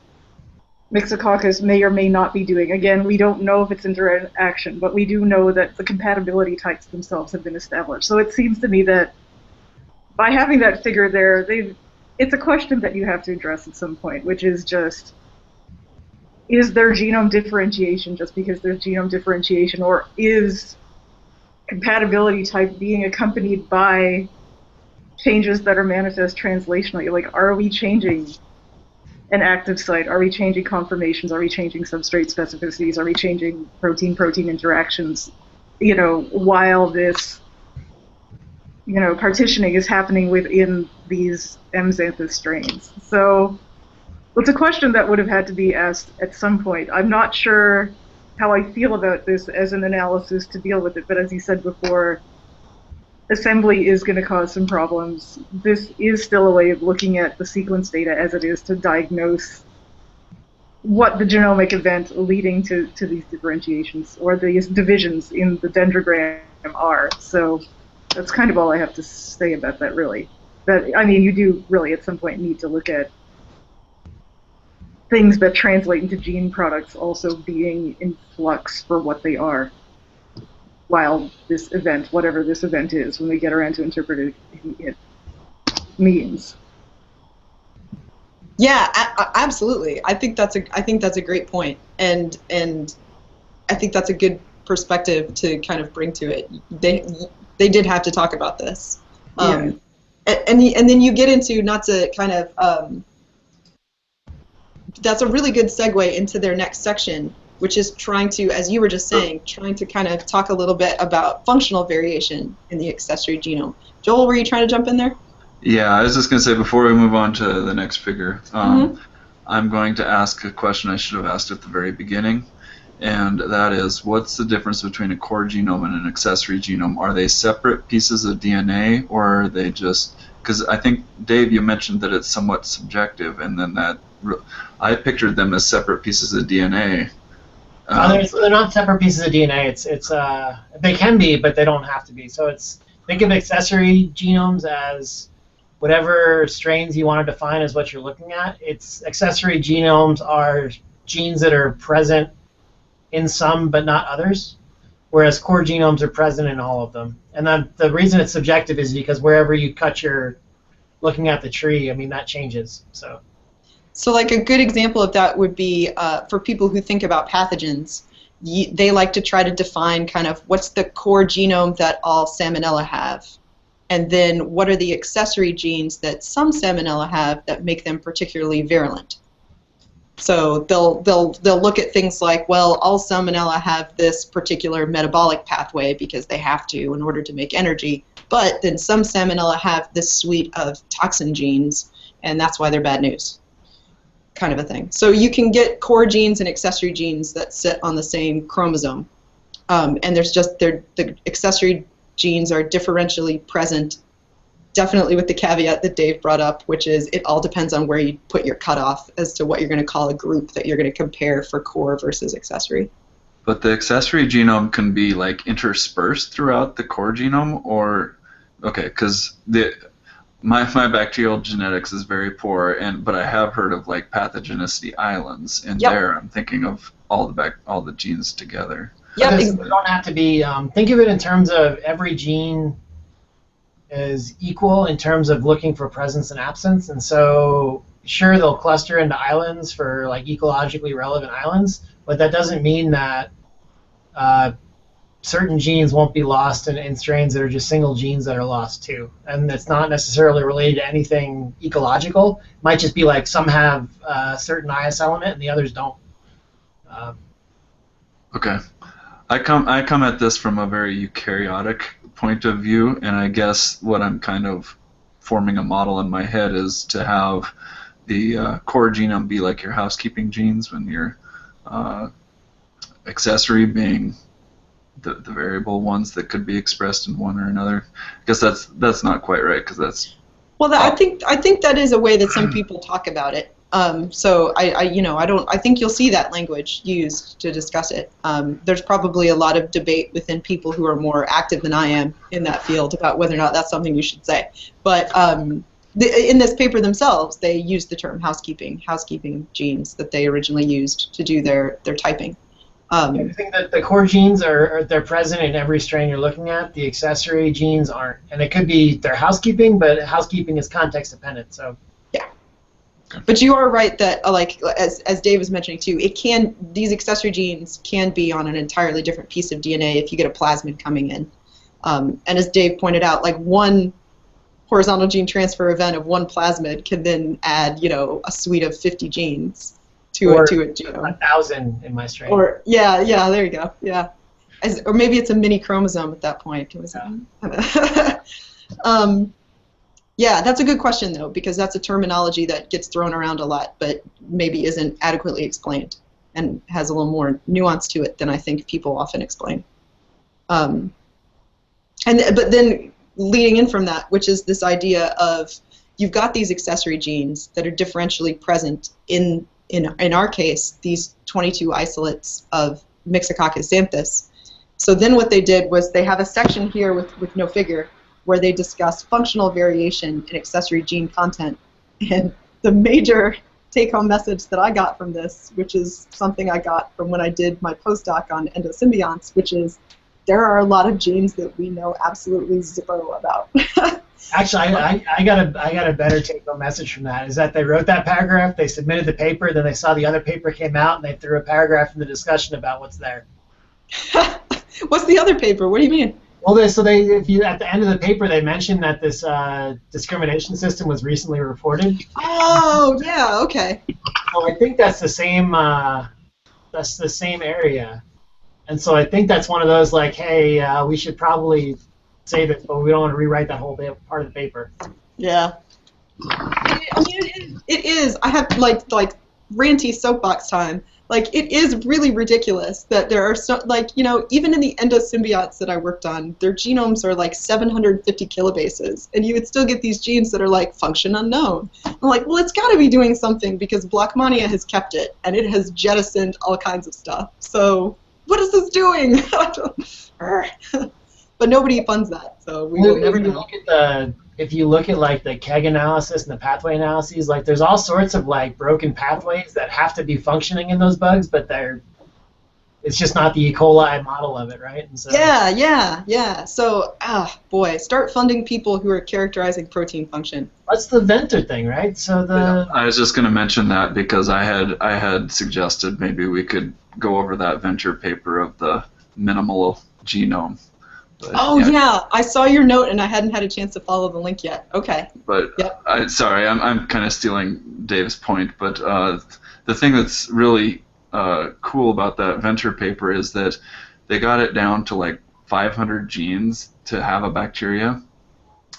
Myxococcus may or may not be doing. Again, we don't know if it's interaction, but we do know that the compatibility types themselves have been established. So it seems to me that by having that figure there, it's a question that you have to address at some point, which is just, is there genome differentiation just because there's genome differentiation, or is compatibility type being accompanied by changes that are manifest translationally? Like, are we changing an active site? Are we changing conformations? Are we changing substrate specificities? Are we changing protein-protein interactions, while this, partitioning is happening within these M. xanthus strains? So it's a question that would have had to be asked at some point. I'm not sure how I feel about this as an analysis to deal with it, but as you said before, assembly is going to cause some problems. This is still a way of looking at the sequence data as it is to diagnose what the genomic event leading to these differentiations or these divisions in the dendrogram are. So that's kind of all I have to say about that, really. You do really at some point need to look at things that translate into gene products also being in flux for what they are, while this event, whatever this event is, when we get around to interpreting it means. Yeah, absolutely. I think that's a great point, and I think that's a good perspective to kind of bring to it. They did have to talk about this, Yeah. and then you get into, not to kind of that's a really good segue into their next section, which is trying to, as you were just saying, trying to kind of talk a little bit about functional variation in the accessory genome. Joel, were you trying to jump in there? Yeah, I was just going to say, before we move on to the next figure, I'm going to ask a question I should have asked at the very beginning, and that is, what's the difference between a core genome and an accessory genome? Are they separate pieces of DNA, or are they just, because I think, Dave, you mentioned that it's somewhat subjective, and then I pictured them as separate pieces of DNA. They're not separate pieces of DNA. They can be, but they don't have to be. So think of accessory genomes as whatever strains you want to define as what you're looking at. Accessory genomes are genes that are present in some but not others, whereas core genomes are present in all of them. And then the reason it's subjective is because wherever you cut your looking at the tree, that changes. So like a good example of that would be for people who think about pathogens, they like to try to define kind of what's the core genome that all Salmonella have, and then what are the accessory genes that some Salmonella have that make them particularly virulent. So they'll look at things like, well, all Salmonella have this particular metabolic pathway because they have to in order to make energy, but then some Salmonella have this suite of toxin genes, and that's why they're bad news, kind of a thing. So you can get core genes and accessory genes that sit on the same chromosome, and the accessory genes are differentially present, definitely with the caveat that Dave brought up, which is it all depends on where you put your cutoff as to what you're going to call a group that you're going to compare for core versus accessory. But the accessory genome can be like interspersed throughout the core genome, or because my bacterial genetics is very poor, but I have heard of like pathogenicity islands, and there I'm thinking of all the genes together. Yeah, they don't have to be. Think of it in terms of every gene is equal in terms of looking for presence and absence, and so sure they'll cluster into islands for like ecologically relevant islands, but that doesn't mean that certain genes won't be lost in strains that are just single genes that are lost too. And it's not necessarily related to anything ecological. It might just be like some have a certain IS element and the others don't. Okay. I come at this from a very eukaryotic point of view, and I guess what I'm kind of forming a model in my head is to have the core genome be like your housekeeping genes, when your accessory being the variable ones that could be expressed in one or another. I guess that's not quite right, because that's... Well, I think that is a way that some people talk about it. So I think you'll see that language used to discuss it. There's probably a lot of debate within people who are more active than I am in that field about whether or not that's something you should say. But in this paper themselves, they used the term housekeeping genes that they originally used to do their typing. I think that the core genes they're present in every strain you're looking at. The accessory genes aren't, and it could be their housekeeping, but housekeeping is context dependent. So yeah, but you are right that like as Dave was mentioning too, these accessory genes can be on an entirely different piece of DNA if you get a plasmid coming in, and as Dave pointed out, like one horizontal gene transfer event of one plasmid can then add a suite of 50 genes. To a genome. 1,000 in my strain. Or yeah, there you go. Yeah, or maybe it's a mini chromosome at that point. Yeah, that's a good question though, because that's a terminology that gets thrown around a lot, but maybe isn't adequately explained and has a little more nuance to it than I think people often explain. But then leading in from that, which is this idea of you've got these accessory genes that are differentially present in our case, these 22 isolates of Myxococcus xanthus. So then what they did was they have a section here with no figure where they discuss functional variation in accessory gene content. And the major take-home message that I got from this, which is something I got from when I did my postdoc on endosymbionts, which is there are a lot of genes that we know absolutely zero about. Actually, I got a better take-home message from that. Is that they wrote that paragraph, they submitted the paper, then they saw the other paper came out, and they threw a paragraph in the discussion about what's there. What's the other paper? What do you mean? Well, at the end of the paper, they mentioned that this discrimination system was recently reported. Oh, yeah, okay. So I think that's the same. That's the same area, and so I think that's one of those like, hey, we should probably save it, but we don't want to rewrite that whole part of the paper. Yeah. I mean, it is. I have like ranty soapbox time. Like, it is really ridiculous that there are even in the endosymbionts that I worked on, their genomes are like 750 kilobases, and you would still get these genes that are like function unknown. I'm like, well, it's got to be doing something because Blockmania has kept it, and it has jettisoned all kinds of stuff. So what is this doing? But nobody funds that, so we will never know. If you look at like the KEGG analysis and the pathway analyses, like there's all sorts of like broken pathways that have to be functioning in those bugs, but it's just not the E. coli model of it, right? And so, yeah. So, boy, start funding people who are characterizing protein function. That's the Venter thing, right? So I was just going to mention that because I had suggested maybe we could go over that Venter paper of the minimal genome. But, yeah, I saw your note and I hadn't had a chance to follow the link yet. Okay. But yep. I'm kind of stealing Dave's point, but the thing that's really cool about that Venter paper is that they got it down to like 500 genes to have a bacteria,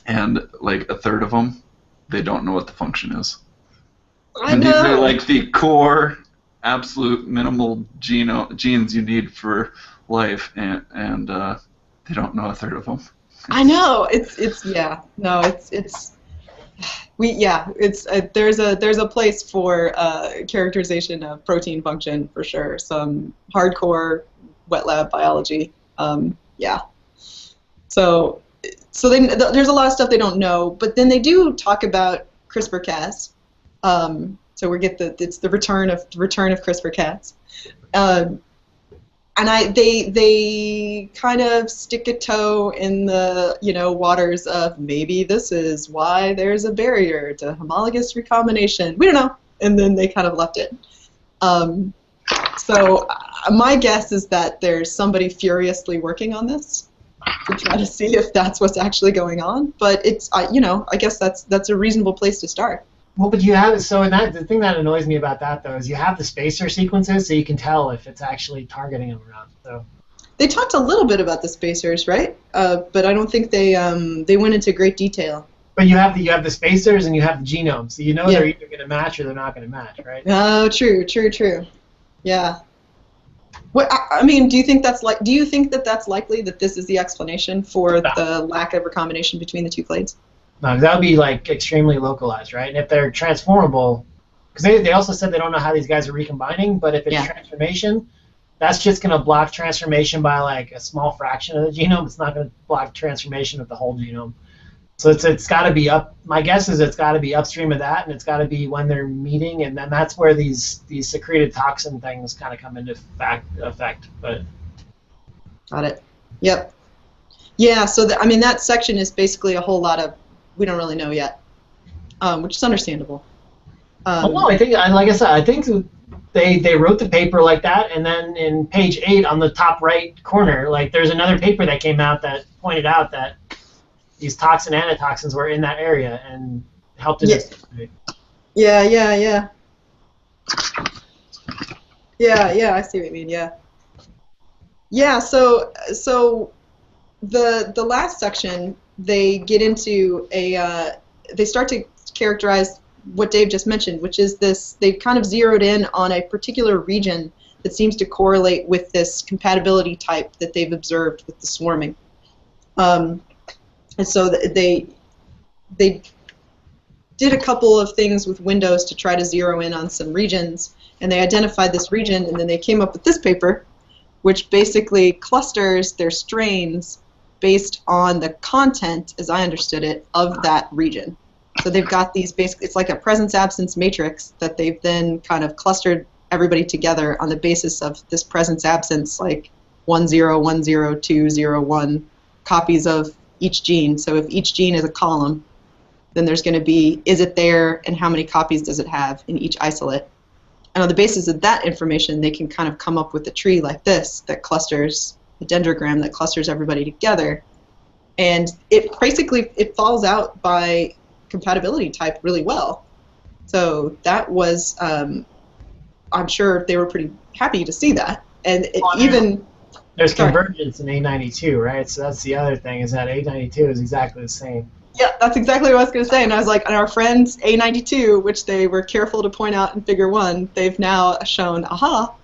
and like a third of them, they don't know what the function is. And these are like the core, absolute minimal genes you need for life, and they don't know a third of them. I know. There's a place for characterization of protein function for sure. Some hardcore wet lab biology. Yeah. So then there's a lot of stuff they don't know, but then they do talk about CRISPR-Cas. So it's the return of CRISPR-Cas. And they kind of stick a toe in the waters of maybe this is why there's a barrier to homologous recombination. We don't know, and then they kind of left it. So my guess is that there's somebody furiously working on this to try to see if that's what's actually going on. But it's, you know, I guess that's a reasonable place to start. Well, but you have it. So the thing that annoys me about that though is you have the spacer sequences, so you can tell if it's actually targeting them or not. So. They talked a little bit about the spacers, right? But I don't think they went into great detail. But you have the spacers and you have the genome, so you know they're either going to match or they're not going to match, right? Oh, true. Yeah. What I mean, do you think that's likely that this is the explanation for the lack of recombination between the two clades? No, that would be like extremely localized, right? And if they're transformable, because they also said they don't know how these guys are recombining, but if it's transformation, that's just going to block transformation by like a small fraction of the genome. It's not going to block transformation of the whole genome. So it's got to be up. My guess is it's got to be upstream of that, and it's got to be when they're meeting, and then that's where these secreted toxin things kind of come into effect. But got it. Yep. Yeah. So I mean, that section is basically a whole lot of we don't really know yet, which is understandable. Well, no, I think, like I said, I think they wrote the paper like that, and then in page 8 on the top right corner, like there's another paper that came out that pointed out that these toxin antitoxins were in that area and helped in this. Yeah. I see what you mean. Yeah. So the last section, they get into they start to characterize what Dave just mentioned, which is this. They've kind of zeroed in on a particular region that seems to correlate with this compatibility type that they've observed with the swarming. And so they did a couple of things with Windows to try to zero in on some regions, and they identified this region, and then they came up with this paper, which basically clusters their strains based on the content, as I understood it, of that region. So they've got these it's like a presence-absence matrix that they've then kind of clustered everybody together on the basis of this presence-absence, like 1, 0, 1, 0, 2, 0, 1 copies of each gene. So if each gene is a column, then there's going to be, is it there, and how many copies does it have in each isolate? And on the basis of that information, they can kind of come up with a tree like this that clusters, a dendrogram that clusters everybody together. And it basically, it falls out by compatibility type really well. So that was, I'm sure they were pretty happy to see that. And there's convergence in A92, right? So that's the other thing, is that A92 is exactly the same. Yeah, that's exactly what I was going to say. And I was like, and our friends A92, which they were careful to point out in Figure 1, they've now shown, aha,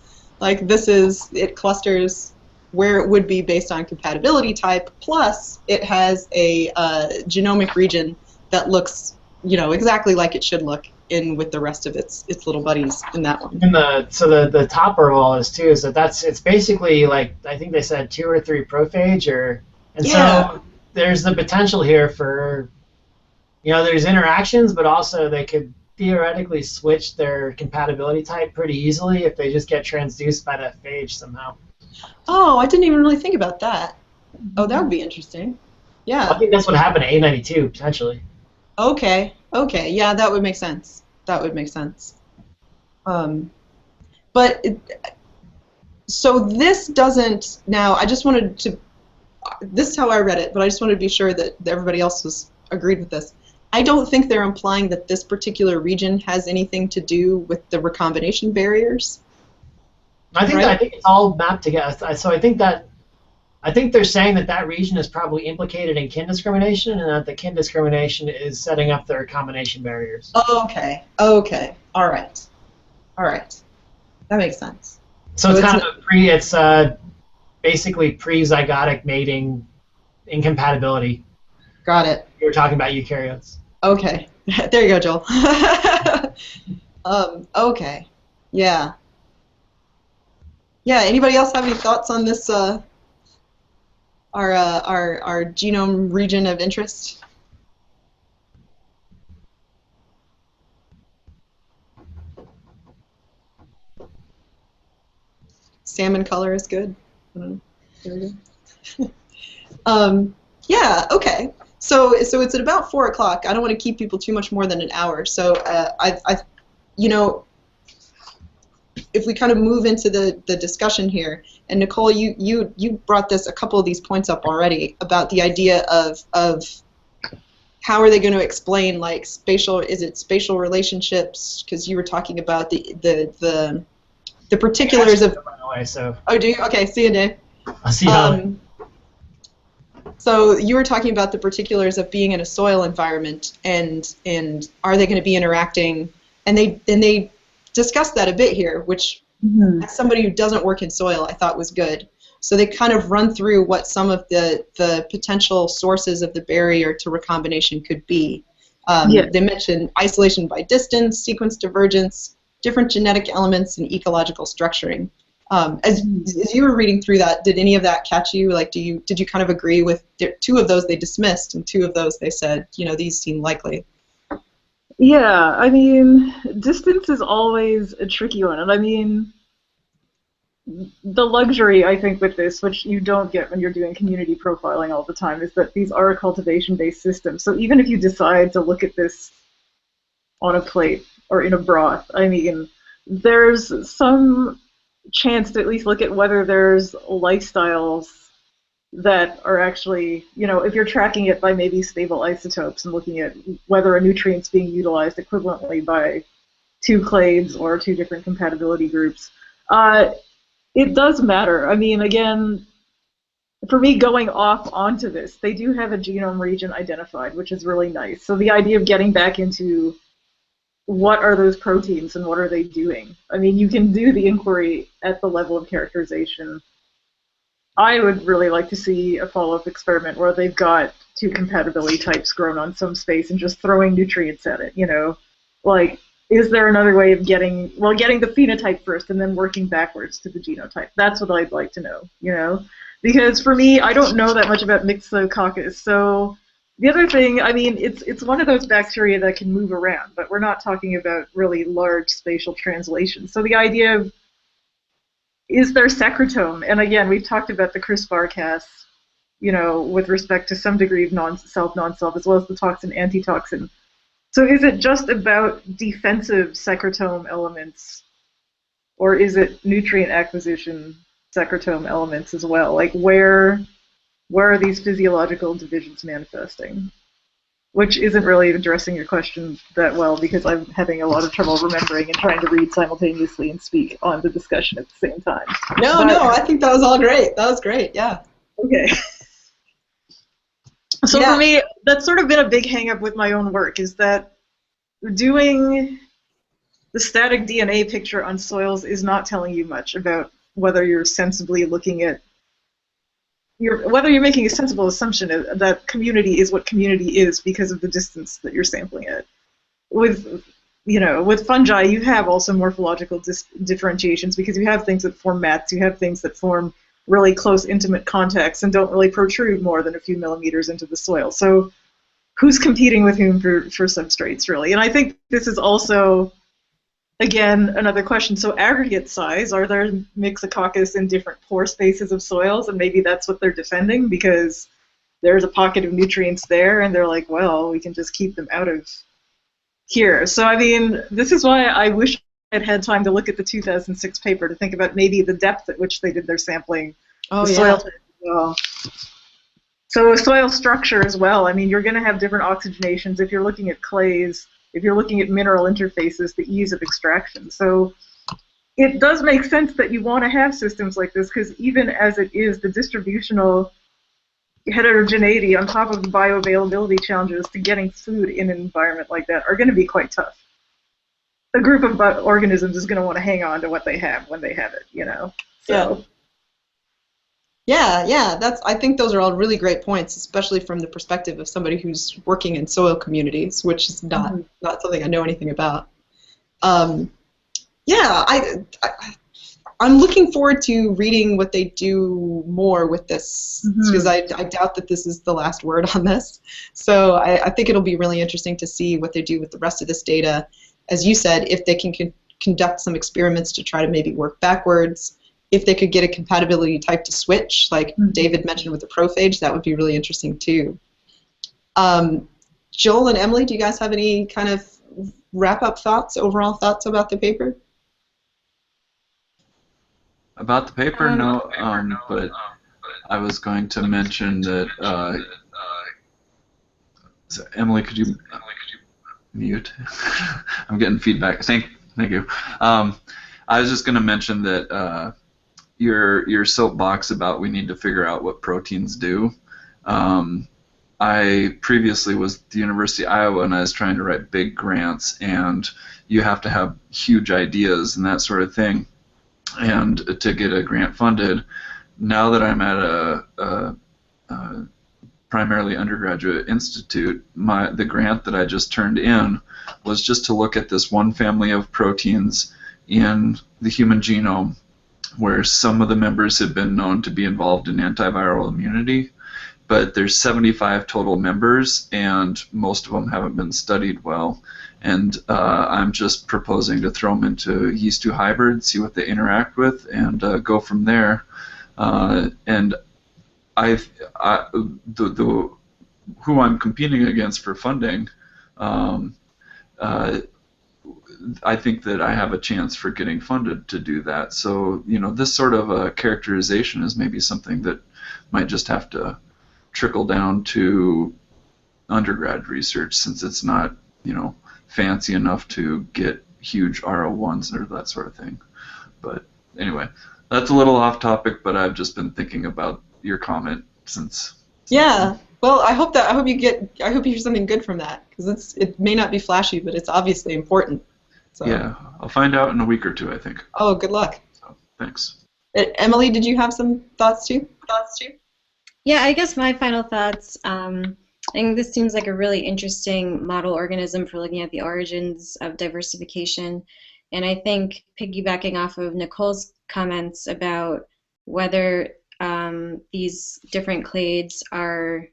like this is, it clusters where it would be based on compatibility type, plus it has a genomic region that looks, you know, exactly like it should look in with the rest of its little buddies in that one. And so the topper of all this too is that it's basically like, I think they said 2 or 3 prophage, so there's the potential here for, you know, there's interactions, but also they could theoretically switch their compatibility type pretty easily if they just get transduced by that phage somehow. Oh, I didn't even really think about that. Oh, that would be interesting. Yeah. I think that's what happened to A92 potentially. Okay, yeah, that would make sense. So this doesn't, now I just wanted to, this is how I read it, but I just wanted to be sure that everybody else was agreed with this. I don't think they're implying that this particular region has anything to do with the recombination barriers. I think it's all mapped together. So I think they're saying that region is probably implicated in kin discrimination, and that the kin discrimination is setting up their combination barriers. Okay, all right. That makes sense. So it's kind of basically pre-zygotic mating incompatibility. Got it. You were talking about eukaryotes. Okay, there you go, Joel. Okay, yeah. Yeah. Anybody else have any thoughts on this? Our genome region of interest? Salmon color is good. I don't know. There we go. Yeah. Okay. So it's at about 4 o'clock. I don't want to keep people too much more than an hour. So you know, if we kind of move into the discussion here, and Nicole, you brought a couple of these points up already about the idea of how are they going to explain, like, is it spatial relationships? Because you were talking about the particulars of. By the way, so. Oh, do you? Okay, see you, Dave. I'll see you. So you were talking about the particulars of being in a soil environment, and are they going to be interacting? And they discussed that a bit here, which as somebody who doesn't work in soil, I thought was good. So they kind of run through what some of the potential sources of the barrier to recombination could be. They mentioned isolation by distance, sequence divergence, different genetic elements, and ecological structuring. As you were reading through that, did any of that catch you? Like, did you kind of agree with two of those they dismissed, and two of those they said, these seem likely? Yeah, I mean, distance is always a tricky one, and I mean, the luxury, I think, with this, which you don't get when you're doing community profiling all the time, is that these are cultivation-based systems. So even if you decide to look at this on a plate or in a broth, I mean, there's some chance to at least look at whether there's lifestyles that are actually, if you're tracking it by maybe stable isotopes and looking at whether a nutrient's being utilized equivalently by two clades or two different compatibility groups, it does matter. I mean, again, for me, going off onto this, they do have a genome region identified, which is really nice. So the idea of getting back into what are those proteins and what are they doing? I mean, you can do the inquiry at the level of characterization. I would really like to see a follow-up experiment where they've got two compatibility types grown on some space and just throwing nutrients at it, Like, is there another way of getting the phenotype first and then working backwards to the genotype? That's what I'd like to know, Because for me, I don't know that much about Myxococcus. So the other thing, I mean, it's one of those bacteria that can move around, but we're not talking about really large spatial translation. So the idea of, is there secretome? And again, we've talked about the CRISPR-Cas, with respect to some degree of non-self, as well as the toxin-antitoxin. So is it just about defensive secretome elements, or is it nutrient acquisition secretome elements as well? Like, where are these physiological divisions manifesting? Which isn't really addressing your question that well, because I'm having a lot of trouble remembering and trying to read simultaneously and speak on the discussion at the same time. No, I think that was all great. That was great, yeah. Okay. So for me, that's sort of been a big hang-up with my own work, is that doing the static DNA picture on soils is not telling you much about whether you're sensibly looking at whether you're making a sensible assumption that community is what community is because of the distance that you're sampling it. With fungi, you have also morphological differentiations because you have things that form mats, you have things that form really close, intimate contacts and don't really protrude more than a few millimeters into the soil. So who's competing with whom for substrates, really? And I think this is also, again, another question. So aggregate size, are there Myxococcus in different pore spaces of soils? And maybe that's what they're defending because there's a pocket of nutrients there and they're like, well, we can just keep them out of here. So, I mean, this is why I wish I'd had time to look at the 2006 paper to think about maybe the depth at which they did their sampling. Soil type as well. So soil structure as well. I mean, you're going to have different oxygenations if you're looking at clays, if you're looking at mineral interfaces, the ease of extraction. So it does make sense that you want to have systems like this because even as it is, the distributional heterogeneity on top of the bioavailability challenges to getting food in an environment like that are going to be quite tough. A group of organisms is going to want to hang on to what they have when they have it, So. Yeah. I think those are all really great points, especially from the perspective of somebody who's working in soil communities, which is not something I know anything about. I'm looking forward to reading what they do more with this because I doubt that this is the last word on this. So I think it'll be really interesting to see what they do with the rest of this data. As you said, if they can conduct some experiments to try to maybe work backwards, if they could get a compatibility type to switch, like David mentioned with the prophage, that would be really interesting too. Joel and Emily, do you guys have any kind of wrap-up thoughts, overall thoughts about the paper? About the paper, no, but I was going to mention that, so Emily, could you mute? I'm getting feedback. Thank you. I was just going to mention that your soapbox about we need to figure out what proteins do. I previously was at the University of Iowa, and I was trying to write big grants, and you have to have huge ideas and that sort of thing, and to get a grant funded. Now that I'm at a primarily undergraduate institute, the grant that I just turned in was just to look at this one family of proteins in the human genome where some of the members have been known to be involved in antiviral immunity, but there's 75 total members, and most of them haven't been studied well. And I'm just proposing to throw them into yeast 2 hybrids, see what they interact with, and go from there. And who I'm competing against for funding, I think that I have a chance for getting funded to do that. So, this sort of characterization is maybe something that might just have to trickle down to undergrad research, since it's not, fancy enough to get huge R01s or that sort of thing. But anyway, that's a little off topic, but I've just been thinking about your comment since. Yeah. Well, I hope you hear something good from that, because it may not be flashy, but it's obviously important. So. Yeah, I'll find out in a week or two, I think. Oh, good luck. So, thanks. Emily, did you have some thoughts too? Yeah, I guess my final thoughts. I think this seems like a really interesting model organism for looking at the origins of diversification. And I think piggybacking off of Nicole's comments about whether these different clades are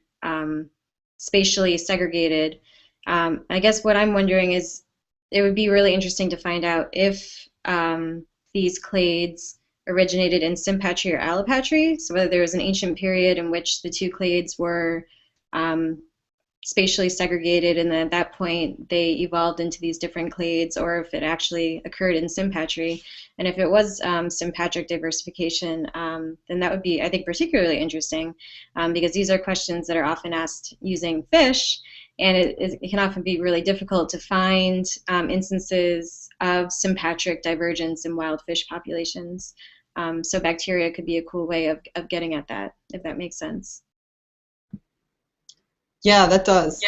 spatially segregated, I guess what I'm wondering is it would be really interesting to find out if these clades originated in sympatry or allopatry, so whether there was an ancient period in which the two clades were spatially segregated, and then at that point they evolved into these different clades, or if it actually occurred in sympatry. And if it was sympatric diversification, then that would be, I think, particularly interesting, because these are questions that are often asked using fish, and it can often be really difficult to find instances of sympatric divergence in wild fish populations. So bacteria could be a cool way of getting at that, if that makes sense. Yeah, that does.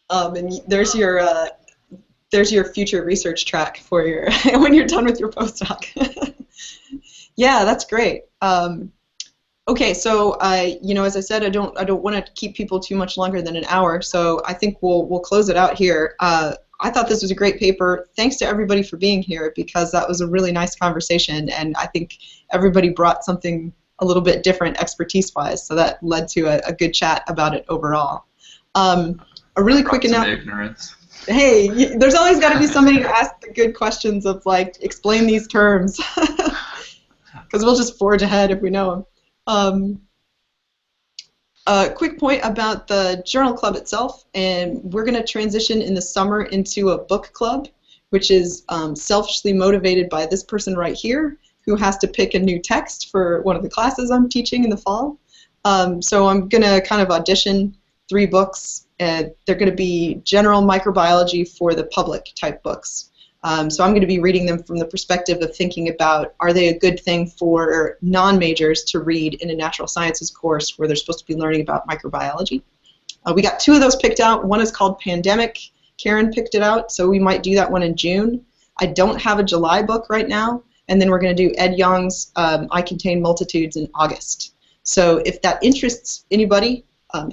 And there's your future research track for your when you're done with your postdoc. Yeah, that's great. Okay, so as I said, I don't want to keep people too much longer than an hour, so I think we'll close it out here. I thought this was a great paper. Thanks to everybody for being here, because that was a really nice conversation, and I think everybody brought something a little bit different expertise-wise, so that led to a good chat about it overall. A really quick announcement. Ignorance. Hey, there's always got to be somebody to ask the good questions of, like, explain these terms, because we'll just forge ahead if we know them. A quick point about the journal club itself, and we're going to transition in the summer into a book club, which is selfishly motivated by this person right here, who has to pick a new text for one of the classes I'm teaching in the fall. So I'm going to kind of audition 3 books, and they're going to be general microbiology for the public type books. So I'm going to be reading them from the perspective of thinking about, are they a good thing for non-majors to read in a natural sciences course where they're supposed to be learning about microbiology. We got 2 of those picked out. One is called Pandemic. Karen picked it out, so we might do that one in June. I don't have a July book right now, and then we're going to do Ed Young's I Contain Multitudes in August. So if that interests anybody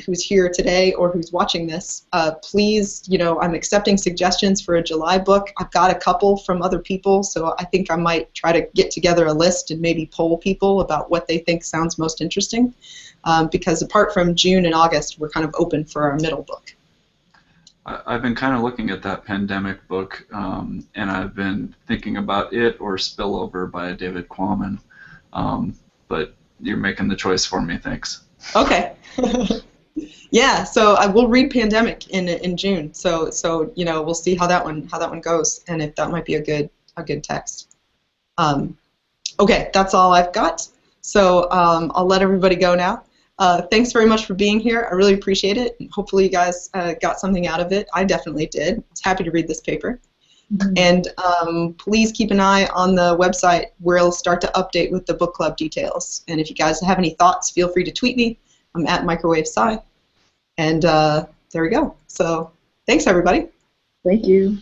who's here today or who's watching this, please, I'm accepting suggestions for a July book. I've got a couple from other people, so I think I might try to get together a list and maybe poll people about what they think sounds most interesting, because apart from June and August, we're kind of open for our middle book. I've been kind of looking at that Pandemic book, and I've been thinking about it or Spillover by David Quammen, but you're making the choice for me, thanks. Okay. Yeah, so I will read Pandemic in June. So we'll see how that one goes, and if that might be a good text. Okay, that's all I've got. So I'll let everybody go now. Thanks very much for being here. I really appreciate it. Hopefully you guys got something out of it. I definitely did. I was happy to read this paper. And please keep an eye on the website where it'll start to update with the book club details. And if you guys have any thoughts, feel free to tweet me. I'm at microwavesci. And there we go. So thanks, everybody. Thank you.